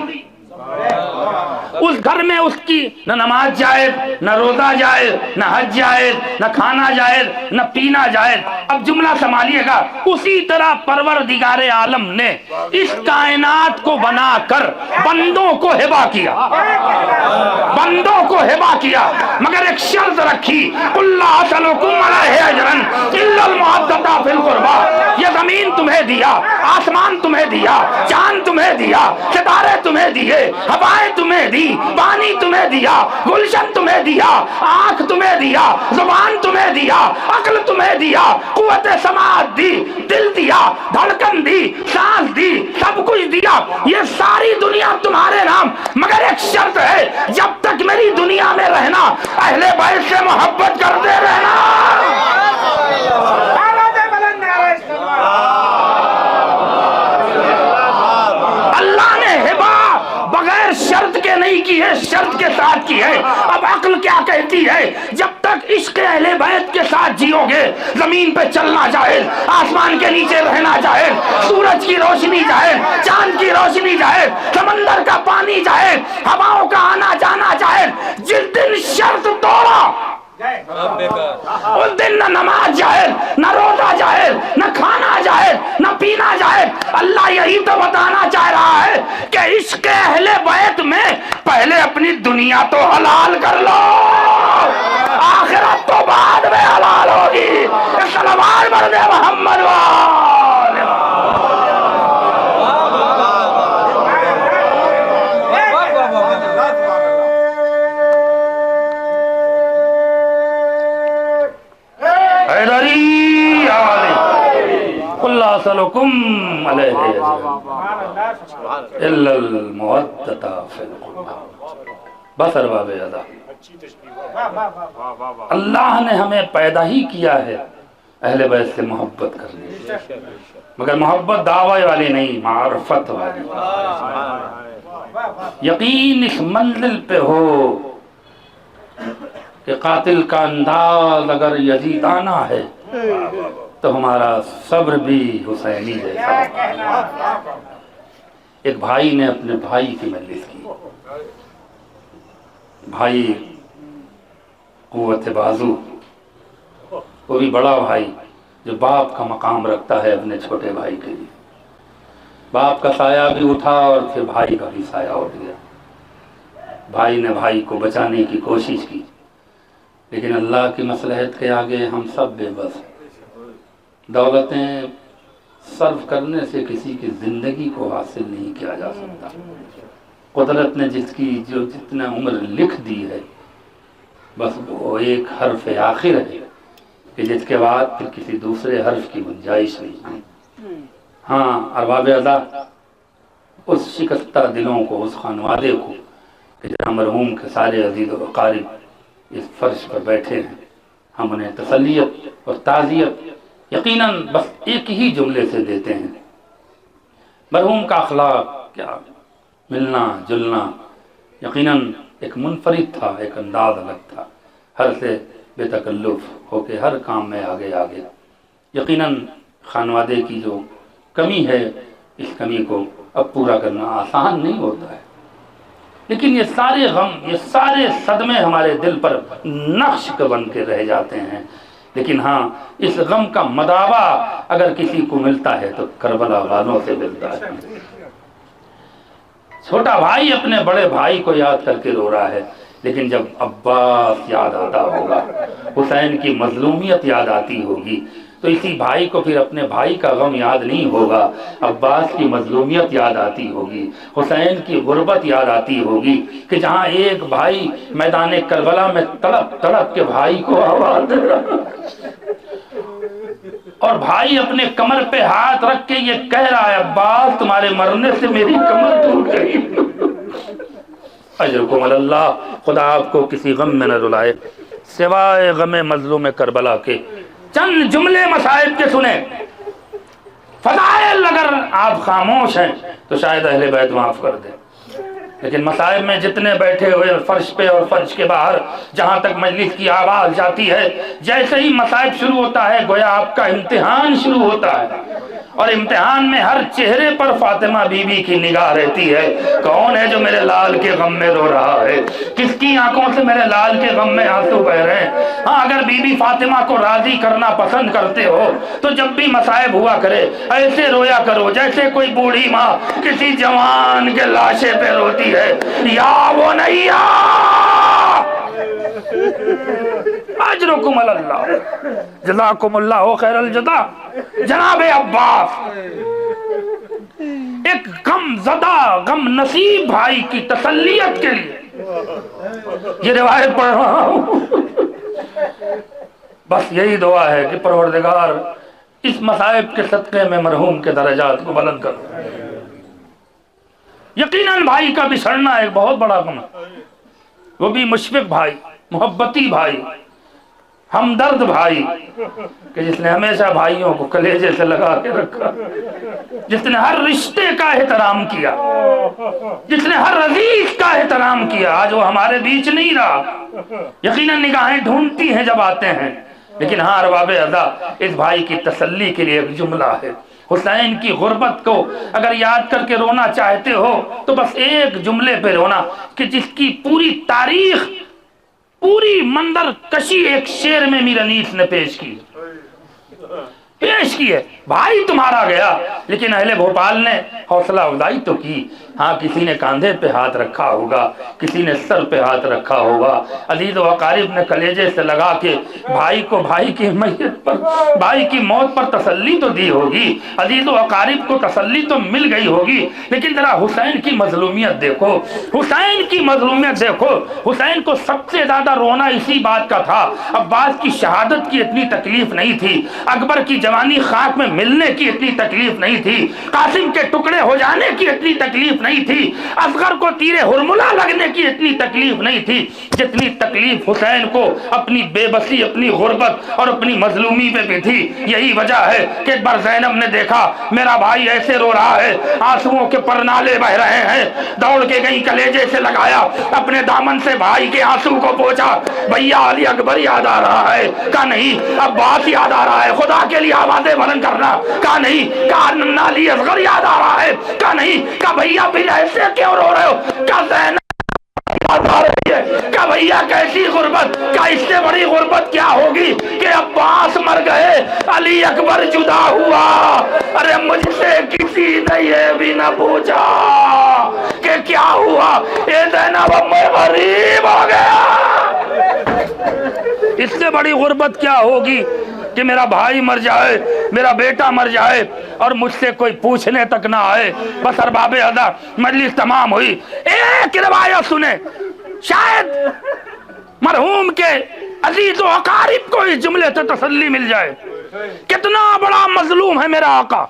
اس گھر میں اس کی نہ نماز جائز، نہ روزہ جائز، نہ حج جائز، نہ کھانا جائز، نہ پینا جائز۔ اب جملہ سنبھالیے گا، اسی طرح پروردگار عالم نے اس کائنات کو بنا کر بندوں کو ہبہ کیا، بندوں کو ہبہ کیا، مگر ایک شرط رکھی، قُلْ لَا أَسْأَلُكُمْ عَلَيْهِ أَجْرًا إِلَّا الْمَوَدَّةَ فِي الْقُرْبَىٰ۔ یہ زمین تمہیں دیا، آسمان تمہیں دیا، چاند تمہیں دیا، ستارے تمہیں دیے، ہوائیں تمہیں دی، پانی تمہیں دیا، گلشن تمہیں دیا، آنکھ تمہیں دیا، زبان تمہیں دیا، عقل تمہیں دیا، قوت سماعت دی، دل دیا، دھڑکن دی، سانس دی، سب کچھ دیا، یہ ساری دنیا تمہارے نام، مگر ایک شرط ہے، جب تک میری دنیا میں رہنا اہل بیت سے محبت کرتے رہنا۔ اللہ نے ہبہ بغیر شرط کے نہیں کی ہے، شرط کے ساتھ کی ہے۔ اب عقل کیا کہتی ہے؟ جب تک عشق اہل بیت کے ساتھ جیو گے، زمین پہ چلنا جائز، آسمان کے نیچے رہنا جائز، سورج کی روشنی جائز، چاند کی روشنی جائز، سمندر کا پانی جائز، ہواؤں کا آنا جانا جائز۔ جس دن شرط توڑا اس دن نہ نماز جائز، نہ روزہ جائز، نہ کھانا جائز، نہ پینا جائز۔ اللہ یہی تو بتانا چاہ رہا ہے کہ عشق اہل بیت میں پہلے اپنی دنیا تو حلال کر لو، آخرت تو بعد میں حلال ہوگی۔ صلوات پڑھ دے محمد وآلہ حیدری قل لا اسألكم علیہ الا المودۃ فی القربى۔ بس ارباب ادا، اللہ نے ہمیں پیدا ہی کیا ہے اہل بیت سے محبت کرنے، مگر محبت دعوی والی نہیں، معرفت والی۔ یقین اس منزل پہ ہو کہ قاتل کا انداز اگر یزیدانہ ہے تو ہمارا صبر بھی حسینی جیسا۔ ایک بھائی نے اپنے بھائی کی مجلس کی، بھائی قوت بازو، وہ بھی بڑا بھائی جو باپ کا مقام رکھتا ہے اپنے چھوٹے بھائی کے لیے۔ باپ کا سایہ بھی اٹھا اور پھر بھائی کا بھی سایہ اٹھ گیا۔ بھائی نے بھائی کو بچانے کی کوشش کی، لیکن اللہ کی مصلحت کے آگے ہم سب بے بس ہیں۔ دولتیں صرف کرنے سے کسی کی زندگی کو حاصل نہیں کیا جا سکتا۔ قدرت نے جس کی جو جتنا عمر لکھ دی ہے، بس وہ ایک حرف آخر ہے کہ جس کے بعد پھر کسی دوسرے حرف کی گنجائش نہیں۔ ہاں ارباب ادا، اس شکستہ دلوں کو، اس خانوادے کو کہ جہاں مرحوم کے سارے عزیز و اقارب اس فرش پر بیٹھے ہیں، ہم انہیں تسلیت اور تعزیت یقیناً بس ایک ہی جملے سے دیتے ہیں۔ مرحوم کا اخلاق کیا، ملنا جلنا یقیناً ایک منفرد تھا، ایک انداز الگ تھا، ہر سے بے تکلف ہو کے ہر کام میں آگے آگے۔ یقیناً خانوادے کی جو کمی ہے، اس کمی کو اب پورا کرنا آسان نہیں ہوتا ہے، لیکن یہ سارے غم، یہ سارے صدمے ہمارے دل پر نقش بن کے رہ جاتے ہیں۔ لیکن ہاں، اس غم کا مداوا اگر کسی کو ملتا ہے تو کربلا والوں سے ملتا ہے۔ چھوٹا بھائی اپنے بڑے بھائی کو یاد کر کے رو رہا ہے، لیکن جب عباس یاد آتا ہوگا، حسین کی مظلومیت یاد آتی ہوگی، تو اسی بھائی کو پھر اپنے بھائی کا غم یاد نہیں ہوگا، عباس کی مظلومیت یاد آتی ہوگی، حسین کی غربت یاد آتی ہوگی کہ جہاں ایک بھائی میدان کربلا میں تڑپ تڑپ کے بھائی کو آواز دے رہا، اور بھائی اپنے کمر پہ ہاتھ رکھ کے یہ کہہ رہا ہے، عباس تمہارے مرنے سے میری کمر ٹوٹ گئی۔ اجرکم علی اللہ، خدا آپ کو کسی غم میں نہ رلائے سوائے غم مظلوم کربلا کے۔ چند جملے مصائب کے سنیں، فضائل اگر آپ خاموش ہیں تو شاید اہل بیت معاف کر دیں، لیکن مصائب میں جتنے بیٹھے ہوئے فرش پہ اور فرش کے باہر جہاں تک مجلس کی آواز جاتی ہے، جیسے ہی مصائب شروع ہوتا ہے گویا آپ کا امتحان شروع ہوتا ہے۔ اور امتحان میں ہر چہرے پر فاطمہ بی بی کی نگاہ رہتی ہے، کون ہے جو میرے لال کے غم میں رو رہا ہے، کس کی آنکھوں سے میرے لال کے غم میں آنسو بہ رہے ہیں۔ ہاں اگر بی بی فاطمہ کو راضی کرنا پسند کرتے ہو تو جب بھی مصائب ہوا کرے ایسے رویا کرو جیسے کوئی بوڑھی ماں کسی جوان کے لاشے پہ روتی ہے، یا وہ نیا اجرکم اللہ جزاکم اللہ خیر الجزا۔ جناب عباس ایک غم زدہ غم نصیب بھائی کی تسلیت کے لیے یہ روایت پڑھ رہا ہوں، بس یہی دعا ہے کہ پروردگار اس مصائب کے صدقے میں مرحوم کے درجات کو بلند کر۔ یقیناً بھائی کا بچھڑنا ایک بہت بڑا غم ہے، وہ بھی مشفق بھائی، محبتی بھائی، ہمدرد بھائی، کہ جس نے ہمیشہ بھائیوں کو کلیجے سے لگا کے رکھا، جس نے ہر رشتے کا احترام کیا، جس نے ہر عزیز کا احترام کیا، آج وہ ہمارے بیچ نہیں رہا۔ یقیناً نگاہیں ڈھونڈتی ہیں جب آتے ہیں، لیکن ہاں ارباب ادا اس بھائی کی تسلی کے لیے ایک جملہ ہے۔ حسین کی غربت کو اگر یاد کر کے رونا چاہتے ہو تو بس ایک جملے پہ رونا کہ جس کی پوری تاریخ، پوری منظر کشی ایک شعر میں میر انیس نے پیش کی ہے۔ بھائی تمہارا گیا لیکن اہل بھوپال نے حوصلہ افزائی تو کی۔ ہاں کسی نے کاندھے پہ ہاتھ رکھا ہوگا، کسی نے سر پہ ہاتھ رکھا ہوگا، عزیز و اقارب نے کلیجے سے لگا کے بھائی کو بھائی کی میت پر، بھائی کی موت پر تسلی تو دی ہوگی، عزیز و اقارب کو تسلی تو مل گئی ہوگی، لیکن ذرا حسین کی مظلومیت دیکھو، حسین کی مظلومیت دیکھو۔ حسین کو سب سے زیادہ رونا اسی بات کا تھا، عباس کی شہادت کی اتنی تکلیف نہیں تھی، اکبر کی جوانی خاک میں ملنے کی اتنی تکلیف نہیں تھی، قاسم کے ٹکڑے ہو جانے کی اتنی تکلیف نہیں تھی، اصغر کو تیر ہرملہ لگنے کی اتنی تکلیف نہیں تھی جتنی تکلیف حسین کو اپنی بے بسی، اپنی غربت اور اپنی مظلومی پہ بھی تھی۔ یہی وجہ ہے کہ ایک بار زینب نے دیکھا میرا بھائی ایسے رو رہا ہے، آنسوؤں کے پرنالے بہ رہے ہیں، دوڑ کے گئی کلیجے سے لگایا، اپنے دامن سے بھائی کے آنسو کو پوچھا، بھیا علی اکبر یاد آ رہا ہے؟ کہا نہیں۔ عباس یاد آ رہا ہے؟ خدا کے لیے آوازیں بلند کرنا۔ کہا نہیں۔ کہا ننھا علی اصغر یاد آ رہا ہے؟ کہا نہیں۔ کہا بھیا پھر ایسے کیوں رو رہے ہو؟ کہا زینب یاد آ رہی ہے۔ کہا بھیا کیسی غربت؟ کہا اس سے بڑی غربت کیا ہوگی کہ عباس مر گئے، علی اکبر جدا ہوا، ارے مجھ سے کسی نے یہ بھی نہ پوچھا کہ کیا ہوا، اے زینب اب میں غریب ہو گیا۔ اس سے بڑی غربت کیا ہوگی کہ میرا بھائی مر جائے، میرا بیٹا مر جائے اور مجھ سے کوئی پوچھنے تک نہ آئے۔ بس ارباب ادا مجلس تمام ہوئی، ایک روایت سنیں، شاید مرحوم کے عزیز و اقارب کو اس جملے سے تسلی مل جائے۔ کتنا بڑا مظلوم ہے میرا آقا،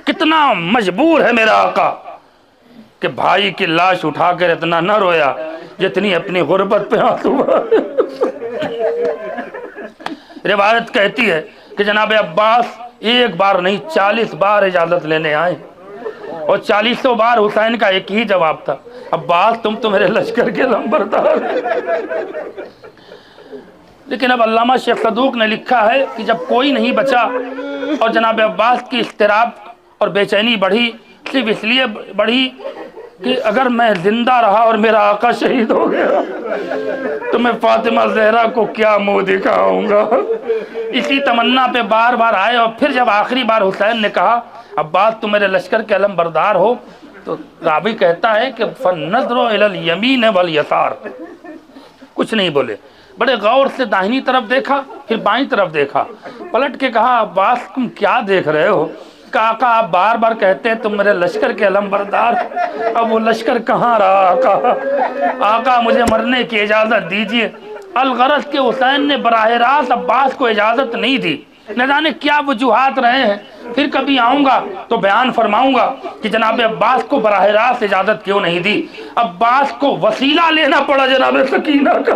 کتنا مجبور ہے میرا آقا کہ بھائی کی لاش اٹھا کر اتنا نہ رویا جتنی اپنی غربت پہ آنسو بہائے۔ روایت کہتی ہے کہ جناب عباس ایک بار نہیں 40 بار اجازت لینے آئے، اور 40 بار حسین کا ایک ہی جواب تھا، عباس تم تو میرے لشکر کے لمبردار۔ لیکن اب علامہ شیخ صدوق نے لکھا ہے کہ جب کوئی نہیں بچا اور جناب عباس کی اضطراب اور بے چینی بڑھی، صرف اس لیے بڑھی کہ اگر میں زندہ رہا اور میرا آقا شہید ہو گیا تو میں فاطمہ زہرا کو کیا منہ دکھاؤں گا۔ اسی تمنا پہ بار بار آئے، اور پھر جب آخری بار حسین نے کہا عباس تم میرے لشکر کے علم بردار ہو، تو راوی کہتا ہے کہ فَالنَّظْرُ إِلَى الْيَمِينِ وَالْيَسَارِ، کچھ نہیں بولے، بڑے غور سے داہنی طرف دیکھا، پھر بائیں طرف دیکھا، پلٹ کے کہا عباس تم کیا دیکھ رہے ہو؟ کہ آقا آپ بار بار کہتے ہیں تم میرے لشکر کے علم بردار، اب وہ لشکر کہاں رہا آقا؟ آقا مجھے مرنے کی اجازت دیجیے۔ الغرض کہ حسین نے براہ راست عباس کو اجازت نہیں دی، نہ جانے کیا وجوہات رہے ہیں، پھر کبھی آؤں گا تو بیان فرماؤں گا کہ جناب عباس کو براہ راست اجازت کیوں نہیں دی۔ عباس کو وسیلہ لینا پڑا جناب سکینہ کا۔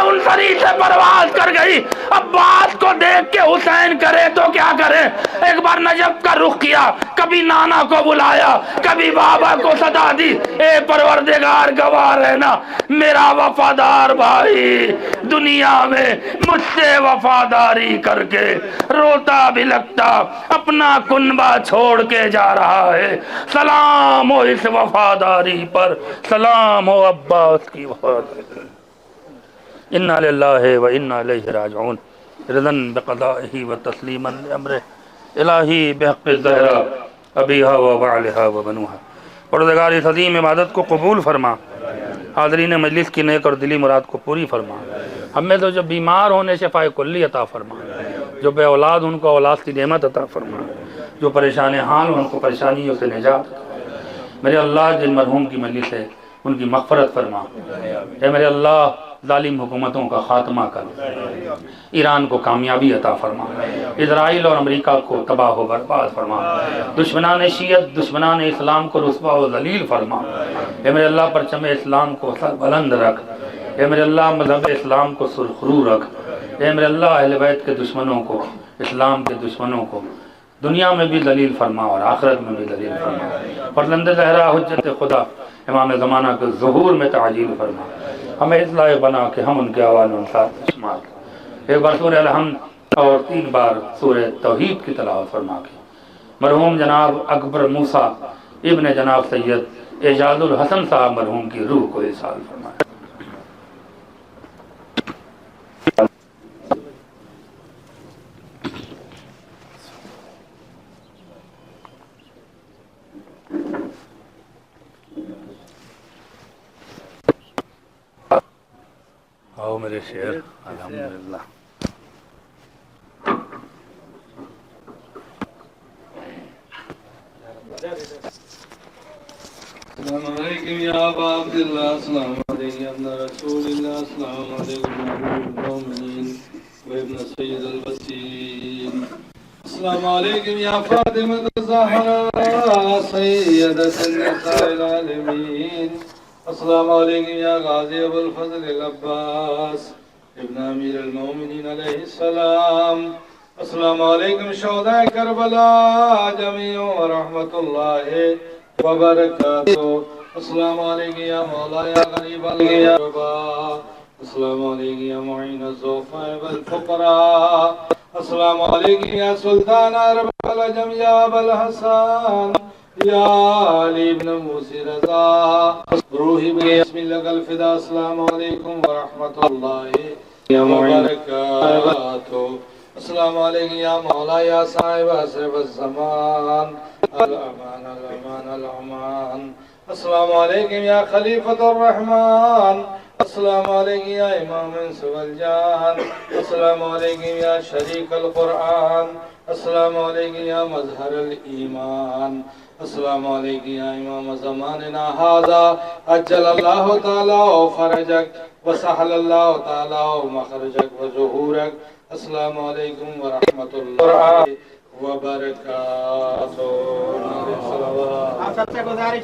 انصری سے پرواز کر گئی. عباس کو دیکھ کے حسین کرے تو کیا کرے. ایک بار نجف کا رخ کیا, کبھی نانا کو بلایا, کبھی بابا کو صدا دی. اے پروردگار گواہ رہنا, میرا وفادار بھائی دنیا میں مجھ سے وفاداری کر کے روتا بھی لگتا, اپنا کنبہ چھوڑ کے جا رہا ہے. سلام ہو اس وفاداری پر, سلام ہو عباس کی وفاداری. انا للہ و انا الیہ راجعون. رضا بقضائہ و تسلیما لامرہ الہی بحق الزہرا ابیہا و بعلہا و بنوہا. پروردگار اس عظیم عبادت کو قبول فرما, حاضرین مجلس کی نیک اور دلی مراد کو پوری فرما. ہمیں تو جو بیمار ہونے شفائے کلی عطا فرما, جو بے اولاد ان کو اولاد کی نعمت عطا فرما, جو پریشان حال ان کو پریشانیوں سے نجات. میرے اللہ جن مرحوم کی مجلس ہے ان کی مغفرت فرما. اے میرے اللہ ظالم حکومتوں کا خاتمہ کر, ایران کو کامیابی عطا فرما, اسرائیل اور امریکہ کو تباہ و برباد فرما, دشمنان شیعت دشمنان اسلام کو رسوا و ذلیل فرما. اے میرے اللہ پرچم اسلام کو سر بلند رکھ. اے میرے اللہ مذہب اسلام کو سرخرو رکھ. اے میرے اللہ اہل بیت کے دشمنوں کو, اسلام کے دشمنوں کو دنیا میں بھی ذلیل فرما اور آخرت میں بھی ذلیل فرما. فرزند زہرا حجت خدا امام زمانہ کے ظہور میں تعجیل فرما. ہمیں اس لائق بنا کہ ہم ان کے آوان ان ساتھ شمار. ایک بار سورہ الحمد اور 3 بار سورہ توحید کی تلاوت فرما کے مرحوم جناب اکبر موسیٰ ابن جناب سید اعجاز الحسن صاحب مرحوم کی روح کو احسان فرمائے. آؤ میرے شعر. الحمدللہ. السلام علیکم یا ابا عبداللہ, السلام علیکم یا ابن رسول اللہ, السلام علیکم یا امیر المومنین و ابن سید الوسیم, السلام علیکم یا فاطمہ الزہرا سیدۃ النساء العالمین, السلام علیکم یا غازی ابو الفضل العباس ابن امیر المومنین علیہ السلام, السلام علیکم شہداء کربلا جمیع و رحمت اللہ وبرکاتہ, السلام علیکم یا مولا یا غریب الغرباء, السلام علیکم یا معین الضعفاء والفقراء, السلام علیکم یا سلطان عرب العجم یا ابا الحسن یا علی بن موسی رضا روحی بسم اللہ الفدا, السلام علیکم ورحمت اللہ وبرکاتہ, السلام علیکم یا مولا یا صاحب عصر الزمان الامان الامان الامان, السلام علیکم یا خلیفۃ الرحمن, السلام علیکم یا امام انس والجان, السلام علیکم یا شریک القرآن, السلام علیکم یا مظہر الایمان, السلام علیکم یا امام زماننا ھذا اجل اللہ تعالی فرجک وسہل اللہ تعالی مخرجک وظہورک, السلام علیکم ورحمۃ اللہ وبرکاتہ. آپ سب سے گزارش